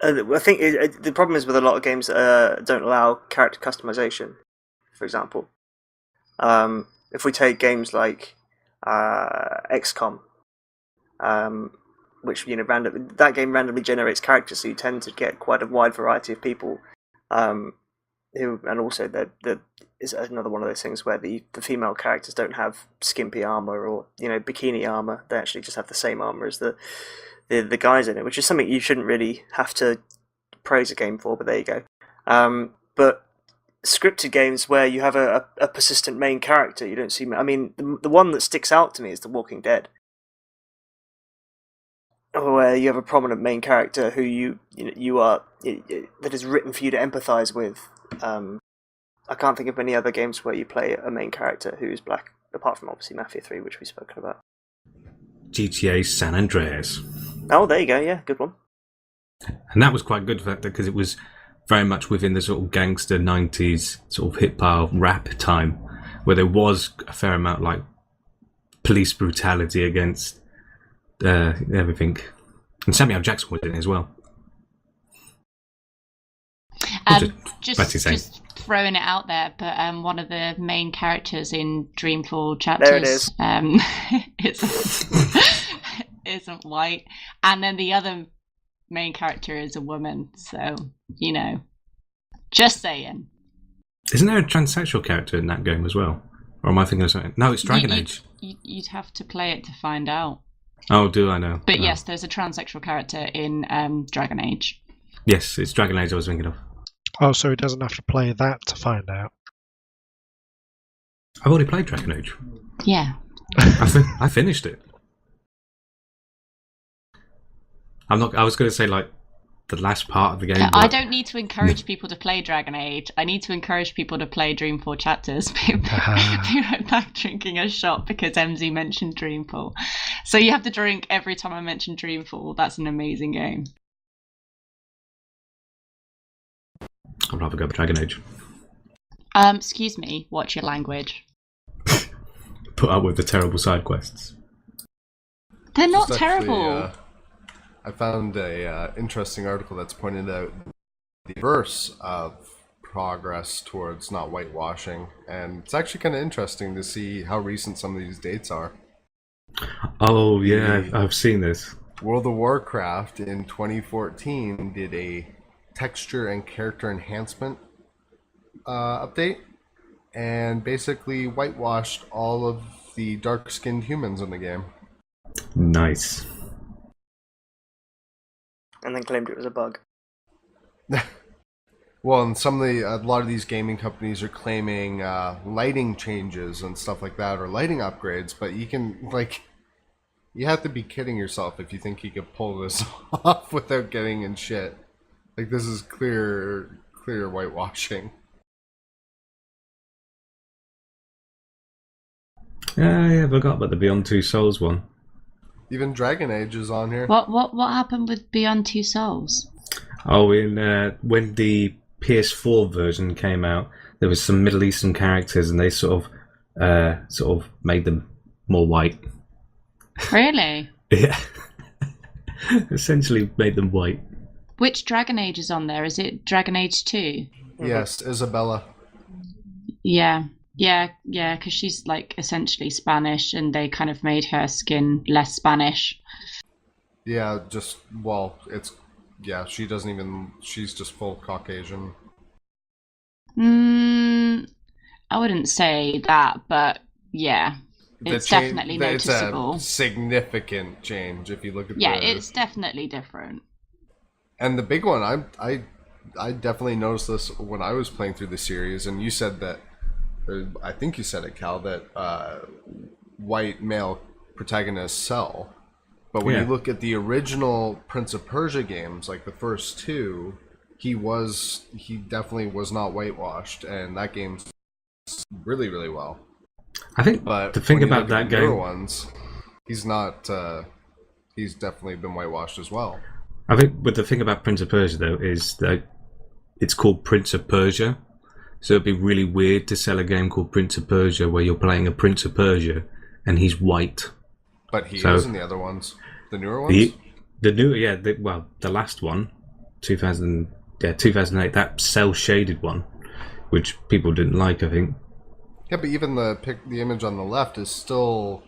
the problem is with a lot of games that don't allow character customization. For example, if we take games like XCOM, which that game randomly generates characters, so you tend to get quite a wide variety of people. And also there is another one of those things where the female characters don't have skimpy armor or bikini armor. They actually just have the same armor as the guys in it, which is something you shouldn't really have to praise a game for. But there you go. But scripted games where you have a persistent main character, you don't see. I mean, the one that sticks out to me is The Walking Dead, where you have a prominent main character who that is written for you to empathise with. I can't think of any other games where you play a main character who's black, apart from obviously Mafia 3, which we've spoken about. GTA San Andreas. Oh, there you go. Yeah, good one. And that was quite good for that because it was very much within the sort of gangster 90s sort of hip-hop rap time, where there was a fair amount like police brutality against everything. And Samuel Jackson was in it as well. Just throwing it out there, but one of the main characters in Dreamfall chapters isn't white, and then the other main character is a woman. So just saying. Isn't there a transsexual character in that game as well? Or am I thinking of something? No, it's Dragon Age. You'd have to play it to find out. Oh, do I know? But yes, there's a transsexual character in Dragon Age. Yes, it's Dragon Age I was thinking of. Oh, so he doesn't have to play that to find out. I've already played Dragon Age. Yeah. I finished it. I was going to say like the last part of the game. I don't need to encourage people to play Dragon Age. I need to encourage people to play Dreamfall chapters. Be right back drinking a shot because MZ mentioned Dreamfall. So you have to drink every time I mention Dreamfall. That's an amazing game. I'd rather go with Dragon Age. Excuse me, watch your language. Put up with the terrible side quests. They're not terrible. I found a interesting article that's pointed out the reverse of progress towards not whitewashing, and it's actually kind of interesting to see how recent some of these dates are. Oh yeah, I've seen this. World of Warcraft in 2014 did a texture and character enhancement update, and basically whitewashed all of the dark-skinned humans in the game. Nice. And then claimed it was a bug. Well, and a lot of these gaming companies are claiming lighting changes and stuff like that, or lighting upgrades, but you have to be kidding yourself if you think you could pull this off without getting in shit. Like, this is clear whitewashing. Yeah, I forgot about the Beyond Two Souls one. Even Dragon Age is on here. What happened with Beyond Two Souls? Oh, when the PS4 version came out, there was some Middle Eastern characters, and they sort of made them more white. Really? Yeah. Essentially made them white. Which Dragon Age is on there? Is it Dragon Age 2? Yes, Isabella. Yeah, because she's like essentially Spanish, and they kind of made her skin less Spanish. Yeah, she doesn't even, she's just full Caucasian. I wouldn't say that, but yeah, it's definitely noticeable. It's a significant change if you look at it's definitely different. And the big one, I definitely noticed this when I was playing through the series, and you said that, I think you said it, Cal, that white male protagonists sell. But when you look at the original Prince of Persia games, like the first two, he definitely was not whitewashed, and that game's really, really well. I think but the thing about that game, ones, he's not. He's definitely been whitewashed as well. I think, but the thing about Prince of Persia though is that it's called Prince of Persia, so it'd be really weird to sell a game called Prince of Persia where you're playing a Prince of Persia and he's white. But he is in the other ones, the newer ones. The last one, 2008, that cell shaded one, which people didn't like, I think. Yeah, but even the image on the left is still.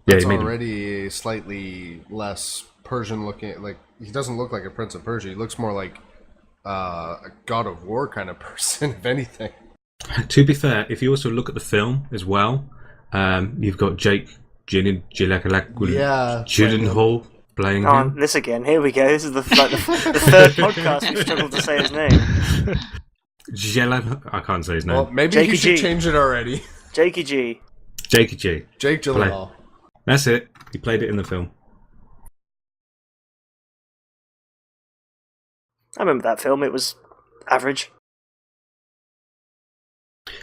It's already slightly less Persian looking. Like, he doesn't look like a Prince of Persia. He looks more like a God of War kind of person, if anything. To be fair, if you also look at the film as well, you've got Jake Gyllenhaal playing him. This again. Here we go. This is the third podcast we've struggled to say his name. I can't say his name. Well, maybe Jakey you should G. change it already. Jakey G. Jakey G. Jake Gyllenhaal. That's it. He played it in the film. I remember that film. It was average.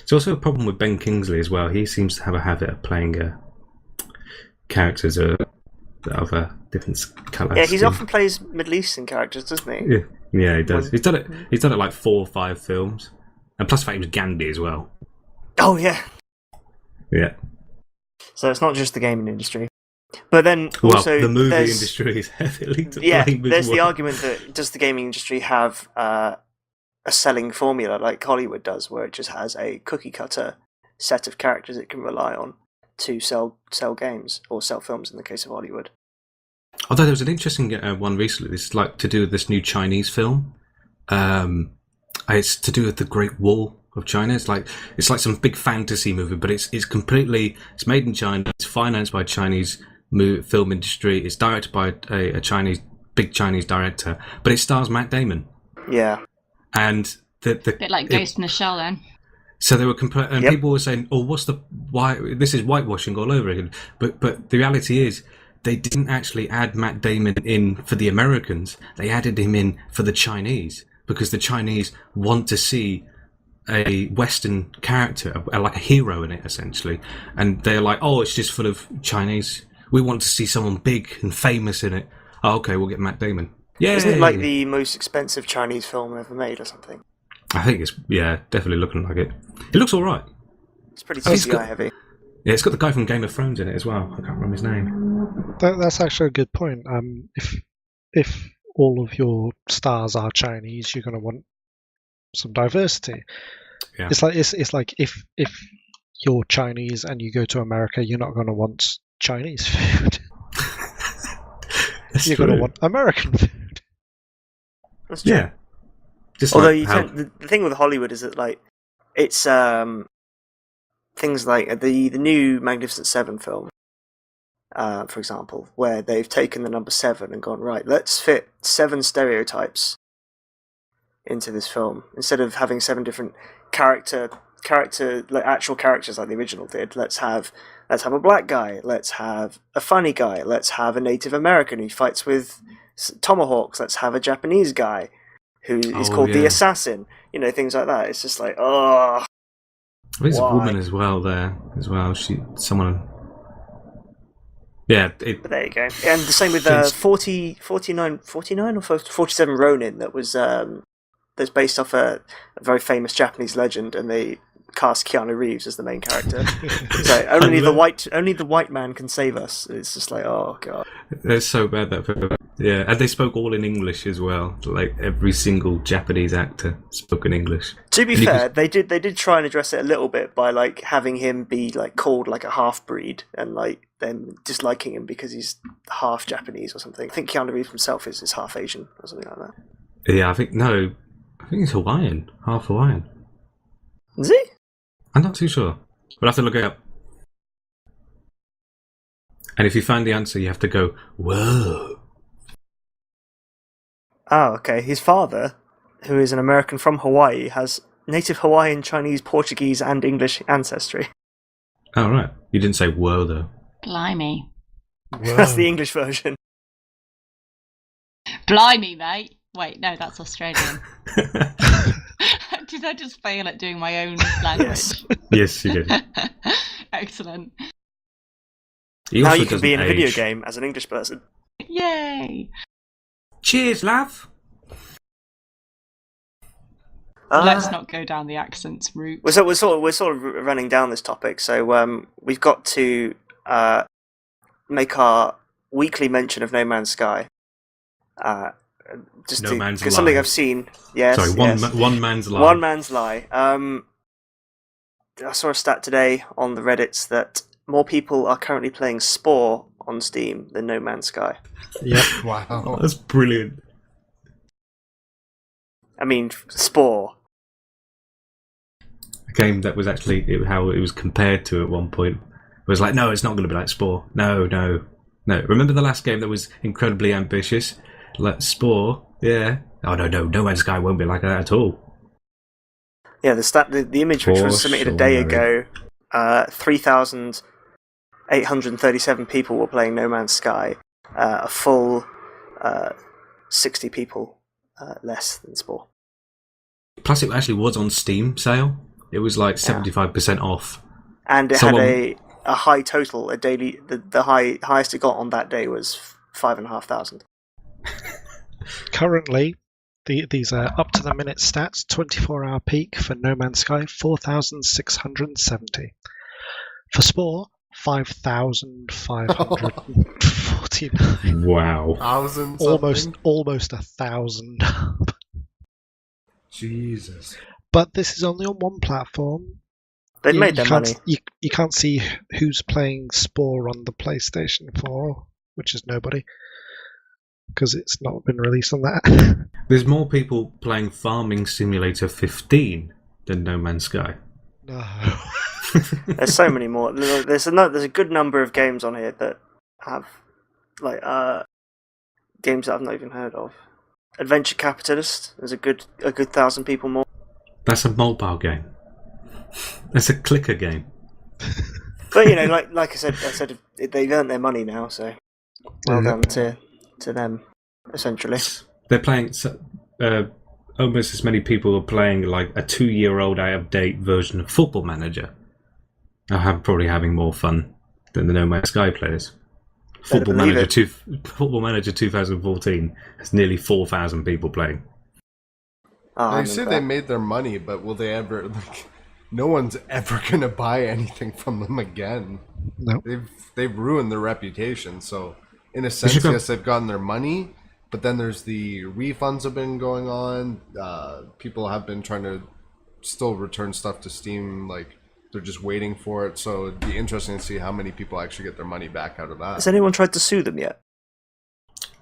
It's also a problem with Ben Kingsley as well. He seems to have a habit of playing characters of a different colour. Yeah, he often plays Middle Eastern characters, doesn't he? Yeah, he does. He's done it like 4 or 5 films, and plus the fact he was Gandhi as well. Oh yeah. Yeah. So it's not just the gaming industry, but then also the movie industry is heavily to blame. Yeah, as there's the well. argument that does the gaming industry have a selling formula like Hollywood does, where it just has a cookie cutter set of characters it can rely on to sell games or sell films in the case of Hollywood. Although there was an interesting one recently. This is like to do with this new Chinese film. It's to do with the Great Wall of China. It's like some big fantasy movie, but it's made in China. It's financed by Chinese film industry. It's directed by a big Chinese director, but it stars Matt Damon. Yeah, and the bit like Ghost in the Shell then. So they were and people were saying, "Oh, why this is whitewashing all over again?" But the reality is, they didn't actually add Matt Damon in for the Americans. They added him in for the Chinese because the Chinese want to see a Western character, like a hero in it, essentially. And they're like, "Oh, it's just full of Chinese. We want to see someone big and famous in it. Oh, okay, we'll get Matt Damon." Yeah, isn't it like the most expensive Chinese film ever made or something? I think it's definitely looking like it. It looks all right. It's pretty CGI heavy. Yeah, it's got the guy from Game of Thrones in it as well. I can't remember his name. That's actually a good point. If all of your stars are Chinese, you're going to want some diversity. Yeah. It's like if you're Chinese and you go to America, you're not going to want Chinese food. You're going to want American food. That's true. Yeah. Just although like the thing with Hollywood is that like it's things like the new Magnificent Seven film, for example, where they've taken the number 7 and gone, right, let's fit 7 stereotypes into this film instead of having 7 different character like actual characters like the original did. Let's have a black guy, let's have a funny guy, let's have a Native American who fights with tomahawks, let's have a Japanese guy who is called the Assassin, things like that. It's just like, oh. There's a woman as well there, as well. Someone. Yeah. But there you go. And the same with 49 or 47 Ronin, that was that's based off a very famous Japanese legend, and they cast Keanu Reeves as the main character. So only the white man can save us. It's just like, oh god. It's so bad that Yeah, and they spoke all in English as well. Like every single Japanese actor spoke in English. To be fair, they did try and address it a little bit by like having him be like called like a half breed and like them disliking him because he's half Japanese or something. I think Keanu Reeves himself is half Asian or something like that. Yeah, I think he's Hawaiian, half Hawaiian. Is he? I'm not too sure. We'll have to look it up. And if you find the answer, you have to go, whoa. Oh, okay. His father, who is an American from Hawaii, has native Hawaiian, Chinese, Portuguese, and English ancestry. Oh, right. You didn't say whoa, though. Blimey. Whoa. That's the English version. Blimey, mate. Wait, no, that's Australian. Did I just fail at doing my own language? Yes. Yes, you did. Excellent. Now you can be in a video game as an English person. Yay! Cheers, love. Let's not go down the accents route. We're sort of running down this topic, so we've got to make our weekly mention of No Man's Sky. Because something I've seen. Yes. Sorry, one man's lie. One man's lie. I saw a stat today on the Reddits that more people are currently playing Spore on Steam than No Man's Sky. Yep. Wow. That's brilliant. I mean, Spore. A game that was actually how it was compared to at one point. It was like, no, it's not going to be like Spore. No. Remember the last game that was incredibly ambitious? Like Spore? Yeah. Oh, no. No Man's Sky won't be like that at all. Yeah, the image which was submitted a day ago, 3,837 people were playing No Man's Sky. A full 60 people less than Spore. Plus, it actually was on Steam sale. It was like 75% off. And it had a high total, a daily. The highest it got on that day was 5,500. Currently, these are up to the minute stats. 24-hour peak for No Man's Sky, 4,670. For Spore, 5,549. Wow. Thousands. Almost 1,000. Jesus. But this is only on one platform. They made their money. You can't see who's playing Spore on the PlayStation 4, which is nobody, because it's not been released on that. There's more people playing Farming Simulator 15 than No Man's Sky. No. There's so many more. There's a good number of games on here that have games that I've not even heard of. Adventure Capitalist. There's a good 1,000 people more. That's a mobile game. That's a clicker game. But like I said, they've earned their money now, so well done to them. Essentially, they're playing. Almost as many people are playing like a 2-year-old out-of-date version of Football Manager. Probably having more fun than the No Man's Sky players. Football Manager 2014 has nearly 4,000 people playing. They say they made their money, but will they ever? No one's ever gonna buy anything from them again. No, they've ruined their reputation. So, in a sense, yes, they've gotten their money, but then there's the refunds have been going on. People have been trying to still return stuff to Steam, like they're just waiting for it. So it'd be interesting to see how many people actually get their money back out of that. Has anyone tried to sue them yet?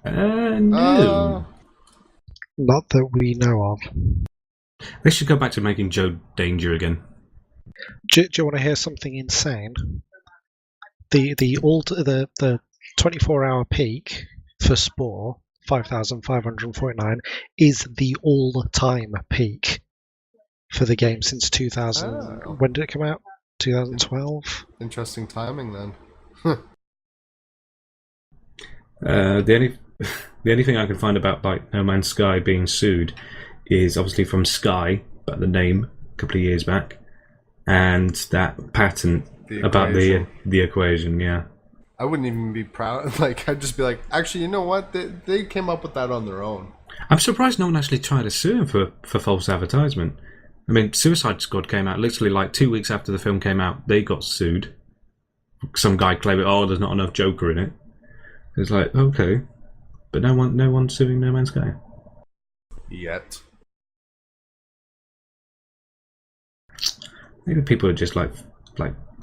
No. Not that we know of. They should go back to making Joe Danger again. Do you want to hear something insane? The 24-hour peak for Spore, 5,549, is the all-time peak for the game since 2000. Oh. When did it come out? 2012. Interesting timing then. The only thing I can find about like No Man's Sky being sued is obviously from Sky, about the name a couple of years back, and that patent about the equation. Yeah, I wouldn't even be proud. I'd just be like, actually, you know what? They came up with that on their own. I'm surprised no one actually tried to sue him for false advertisement. I mean, Suicide Squad came out literally like 2 weeks after the film came out. They got sued. Some guy claimed, there's not enough Joker in it. It's like, okay. but no one's suing No Man's Sky. Yet. Maybe people are just like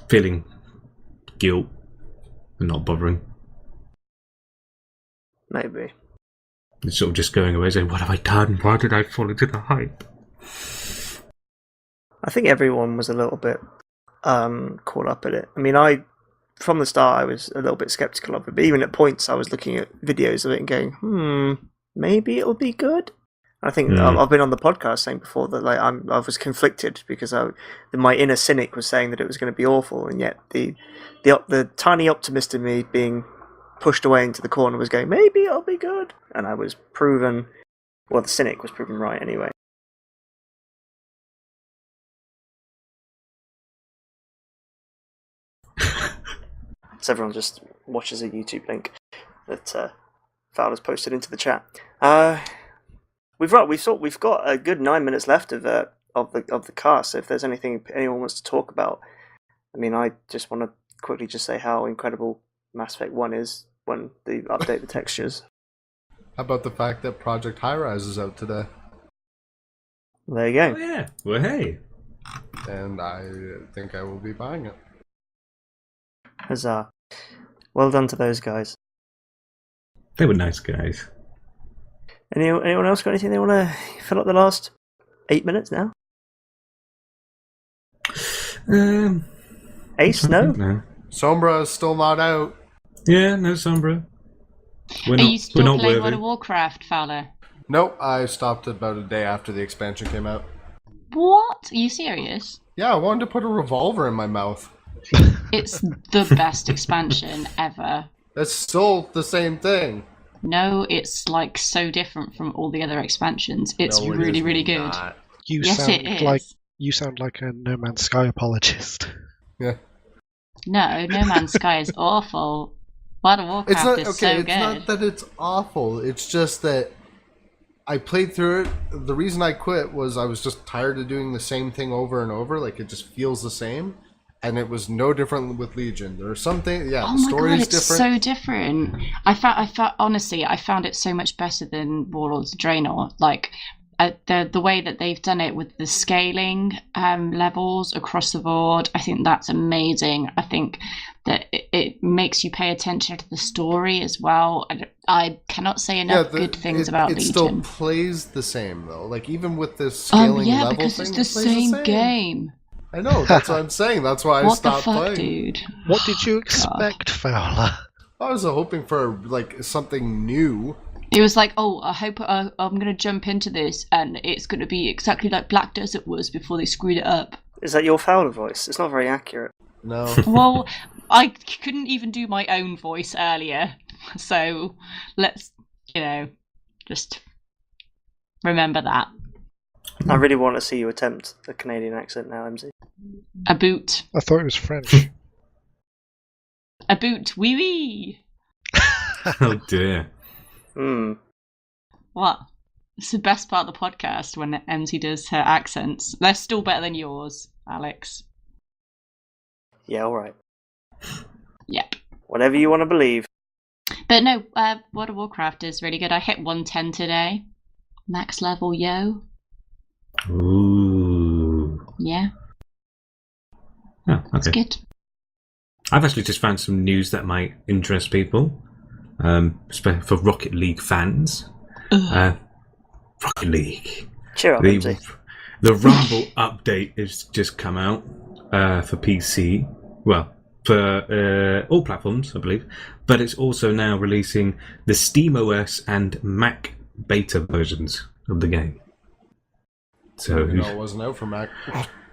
feeling guilt and not bothering. Maybe. It's sort of just going away saying, what have I done? Why did I fall into the hype? I think everyone was a little bit caught up in it. I mean, from the start, I was a little bit skeptical of it, but even at points, I was looking at videos of it and going, maybe it'll be good. I think I've been on the podcast saying before that I was conflicted because my inner cynic was saying that it was going to be awful, and yet the tiny optimist in me being pushed away into the corner was going, maybe it'll be good, and I was proven. Well, the cynic was proven right anyway. So everyone just watches a YouTube link that Fowler's posted into the chat. We've got a good 9 minutes left of the cast. So if there's anything anyone wants to talk about, I mean, I just want to quickly just say how incredible Mass Effect 1 is when they update the textures. How about the fact that Project High Rise is out today? There you go. Oh yeah. Well, hey. And I think I will be buying it. Huzzah. Well done to those guys. They were nice guys. Anyone else got anything they want to fill up the last 8 minutes now? Ace, no? Sombra is still not out. Yeah, no Sombra. Are you still playing World of Warcraft, Fowler? Nope, I stopped about a day after the expansion came out. What? Are you serious? Yeah, I wanted to put a revolver in my mouth. It's the best expansion ever. That's still the same thing. No, it's like so different from all the other expansions. It's really, really good. You sound like a No Man's Sky apologist. Yeah. No Man's Sky is awful. World of Warcraft is so good. It's not that it's awful. It's just that I played through it. The reason I quit was I was just tired of doing the same thing over and over. Like, it just feels the same. And it was no different with Legion. There are some things, the story is different. It's so different. I found it so much better than Warlords of Draenor. Like, the way that they've done it with the scaling levels across the board, I think that's amazing. I think that it makes you pay attention to the story as well. I cannot say enough good things about Legion. It still plays the same, though. Like, even with this scaling level thing, because it's the same game. I know, that's what I'm saying. That's why I stopped playing. What the fuck, dude? What did you expect, Fowler? I was hoping for, like, something new. It was like, I hope I'm going to jump into this and it's going to be exactly like Black Desert was before they screwed it up. Is that your Fowler voice? It's not very accurate. No. Well, I couldn't even do my own voice earlier. So let's, just remember that. I really want to see you attempt a Canadian accent now, MZ. A boot. I thought it was French. A boot, wee wee. Oh dear. What? It's the best part of the podcast when MZ does her accents. They're still better than yours, Alex. Yeah, alright. Yep. Whatever you want to believe. But no, World of Warcraft is really good. I hit 110 today. Max level, yo. Ooh. Yeah. Oh, okay. It's good. I've actually just found some news that might interest people. For Rocket League fans. Rocket League. Cheer up, MZ. The Rumble update has just come out for PC. Well, for all platforms, I believe. But it's also now releasing the SteamOS and Mac beta versions of the game. So it wasn't out for Mac.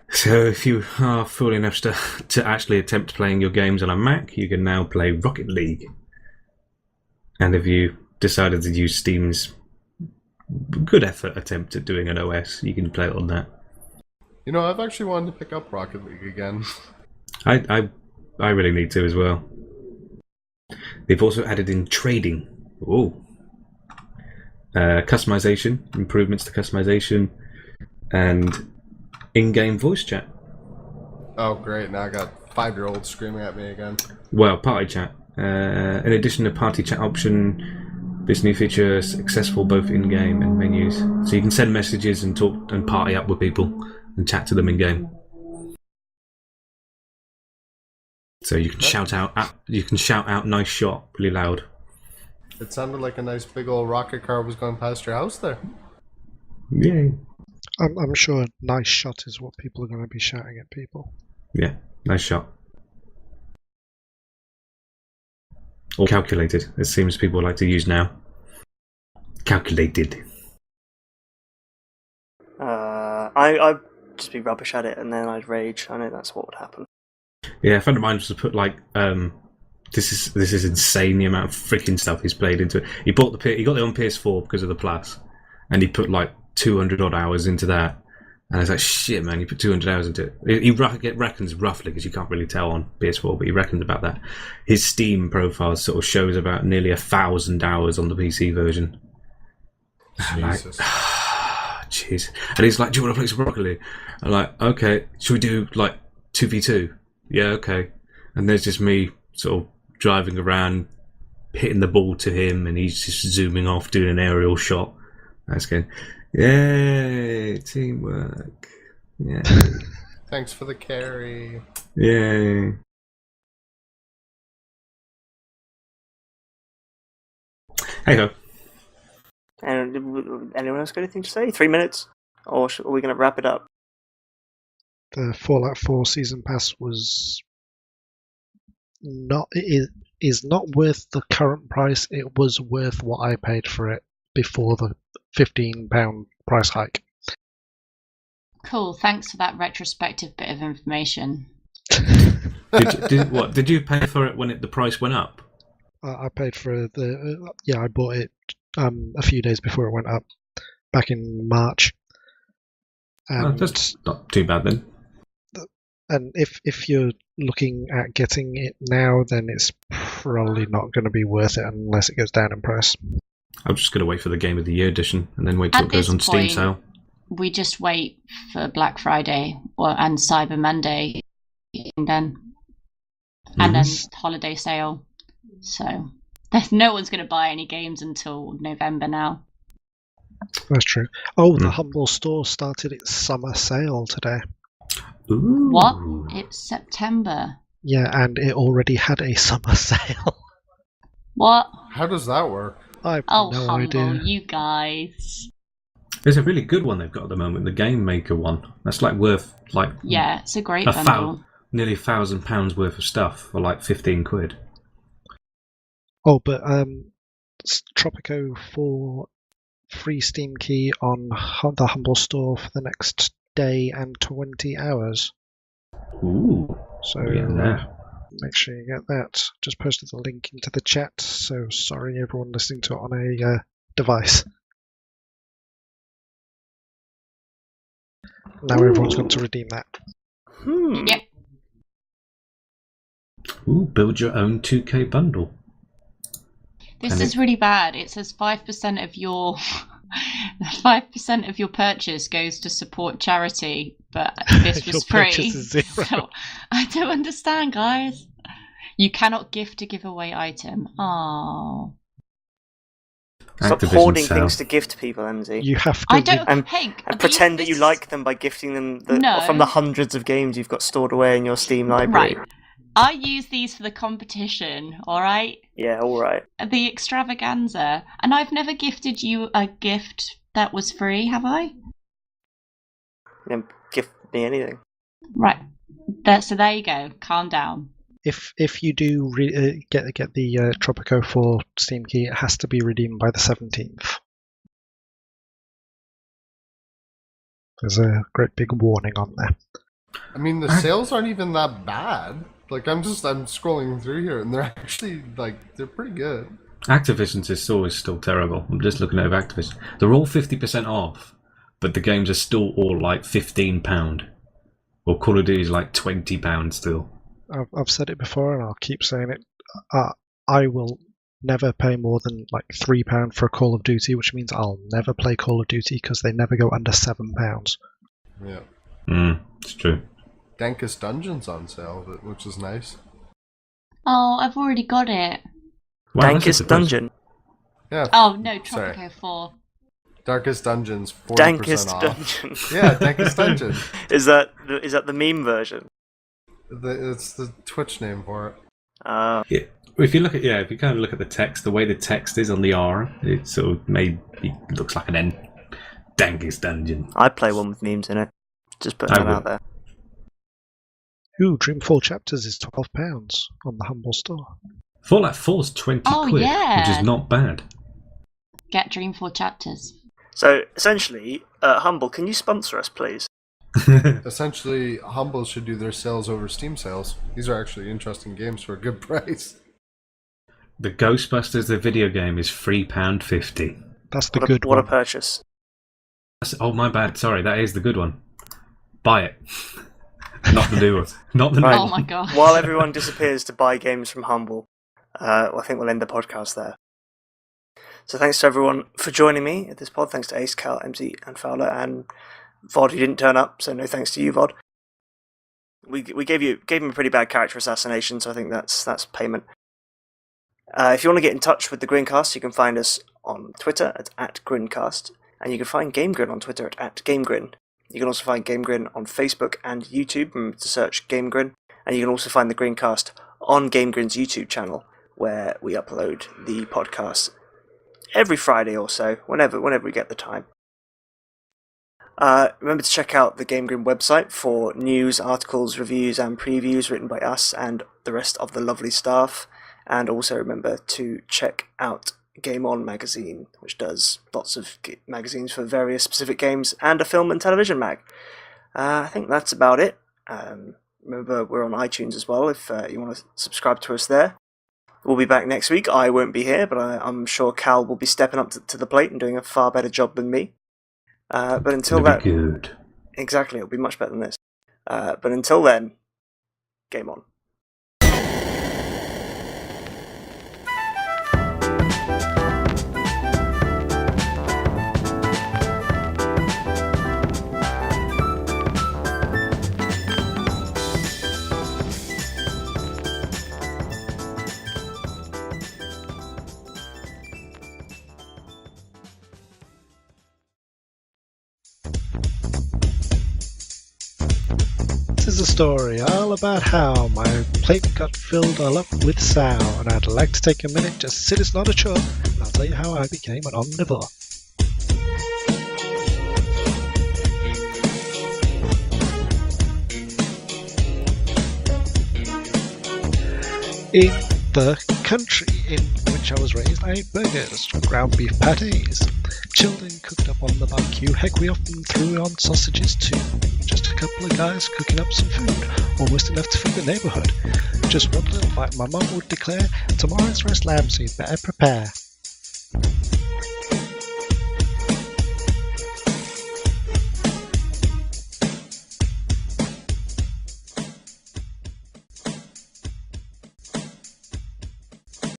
So if you are fool enough to actually attempt playing your games on a Mac, you can now play Rocket League. And if you decided to use Steam's good effort attempt at doing an OS, you can play it on that. I've actually wanted to pick up Rocket League again. I really need to as well. They've also added in trading. Ooh. Customization, improvements to customization, and in-game voice chat. Oh, great. Now I got 5-year-olds screaming at me again. Well, party chat. In addition to party chat option, This new feature is accessible both in-game and menus, so you can send messages and talk and party up with people and chat to them in-game. So you can shout out. "Nice shot" really loud. It sounded like a nice big old rocket car was going past your house there. Yay! I'm sure "nice shot" is what people are going to be shouting at people. Yeah, nice shot. Or calculated, it seems people like to use now. Calculated. I'd just be rubbish at it, and then I'd rage. I know that's what would happen. Yeah, a friend of mine just put like, this is insane the amount of freaking stuff he's played into it. He got it on PS4 because of the Plus, and he put like 200 odd hours into that. And I was like, shit, man, you put 200 hours into it. He reckons roughly, because you can't really tell on PS4, but he reckons about that. His Steam profile sort of shows about nearly 1,000 hours on the PC version. Jesus. Jeez. And he's like, do you want to play some broccoli? I'm like, okay, should we do like 2v2? Yeah, okay. And there's just me sort of driving around, hitting the ball to him, and he's just zooming off, doing an aerial shot. That's good. Yay, teamwork. Yeah. Thanks for the carry. Yay. Hey ho. And anyone else got anything to say? 3 minutes? Or are we going to wrap it up? The Fallout 4 Season Pass was is not worth the current price. It was worth what I paid for it before the £15 price hike. Cool, thanks for that retrospective bit of information. Did you pay for it when the price went up? I paid for I bought it a few days before it went up, back in March. And, that's not too bad then. And if you're looking at getting it now, then it's probably not going to be worth it unless it goes down in price. I'm just going to wait for the Game of the Year edition and then wait till it goes on Steam sale. We just wait for Black Friday and Cyber Monday, and then holiday sale. So no one's going to buy any games until November now. That's true. Oh, the Humble Store started its summer sale today. Ooh. What? It's September. Yeah, and it already had a summer sale. What? How does that work? I've no Humble, idea. you guys. There's a really good one they've got at the moment, the Game Maker one. That's like worth like it's a great bundle. Nearly £1,000 worth of stuff for like 15 quid. Oh, but Tropico for free Steam key on the Humble Store for the next day and 20 hours. Ooh. So Yeah. make sure you get that. Just posted the link into the chat, so sorry everyone listening to it on a device. Now everyone's going to redeem that. Yep. Ooh, build your own 2K bundle. This is really bad. It says 5% of your 5% of your purchase goes to support charity, but this was free. So I don't understand, guys. You cannot gift a giveaway item. Oh. Stop hoarding things to gift people, MZ. You have to. I don't. And pretend that you this like them by gifting them No. from the hundreds of games you've got stored away in your Steam library. Right. I use these for the competition, alright? Yeah, alright. The extravaganza. And I've never gifted you a gift that was free, have I? Gift me anything. Right. So there you go. Calm down. If you do get the Tropico 4 Steam key, it has to be redeemed by the 17th. There's a great big warning on there. I mean, the sales aren't even that bad. Like, I'm scrolling through here, and they're actually, like, they're pretty good. Activision's is still terrible. I'm just looking over Activision. They're all 50% off, but the games are still all like £15. Or Call of Duty is like £20 still. I've said it before, and I'll keep saying it. I will never pay more than like £3 for a Call of Duty, which means I'll never play Call of Duty because they never go under £7. Yeah. It's true. Dankest Dungeon's on sale, which is nice. Oh, I've already got it. Wow, Dankest Dungeon. Yeah. Oh no, Tropico 4. Darkest Dungeons, 40% Dankest off. Dungeon. Yeah, Dankest Dungeon. Is that the meme version? It's the Twitch name for it. Uh, Yeah. If you kind of look at the text, the way the text is on the R, it sort of it looks like an N. Dankest Dungeon. I'd play one with memes in it. Just putting that out there. Ooh, Dreamfall Chapters is £12 on the Humble Store. Fallout 4's 20 quid, which is not bad. Get Dreamfall Chapters. So, essentially, Humble, can you sponsor us, please? Essentially, Humble should do their sales over Steam sales. These are actually interesting games for a good price. The Ghostbusters, the video game, is £3.50. That's the good What one. a purchase. Oh, my bad. Sorry, that is the good one. Buy it. Not the new one. Not the new Right. Oh one. my god. While everyone disappears to buy games from Humble, I think we'll end the podcast there. So thanks to everyone for joining me at this pod. Thanks to Ace, Cal, MZ, and Fowler, and Vod, who didn't turn up, so no thanks to you, Vod. We gave him a pretty bad character assassination, so I think that's payment. If you want to get in touch with the GrinCast, you can find us on Twitter at GrinCast, and you can find GameGrin on Twitter at GameGrin. You can also find GameGrin on Facebook and YouTube. Remember to search GameGrin, and you can also find the GrinCast on GameGrin's YouTube channel, where we upload the podcast every Friday or so, whenever we get the time. Remember to check out the GameGrin website for news, articles, reviews, and previews written by us and the rest of the lovely staff. And also remember to check out Game On magazine, which does lots of magazines for various specific games, and a film and television mag. I think that's about it. Remember, we're on iTunes as well if you want to subscribe to us there. We'll be back next week. I won't be here, but I'm sure Cal will be stepping up to the plate and doing a far better job than me. But until It'll then... be good. Exactly, it'll be much better than this. But until then, game on. This is a story all about how my plate got filled all up with sow, and I'd like to take a minute, just sit, it's not a chore, and I'll tell you how I became an omnivore. In the country in which I was raised, I ate burgers, ground beef patties, chilled and cooked up on the barbecue. Heck, we often threw on sausages too. Just a couple of guys cooking up some food, almost enough to feed the neighborhood. Just one little bite, my mum would declare, tomorrow's roast lamb, so you'd better prepare.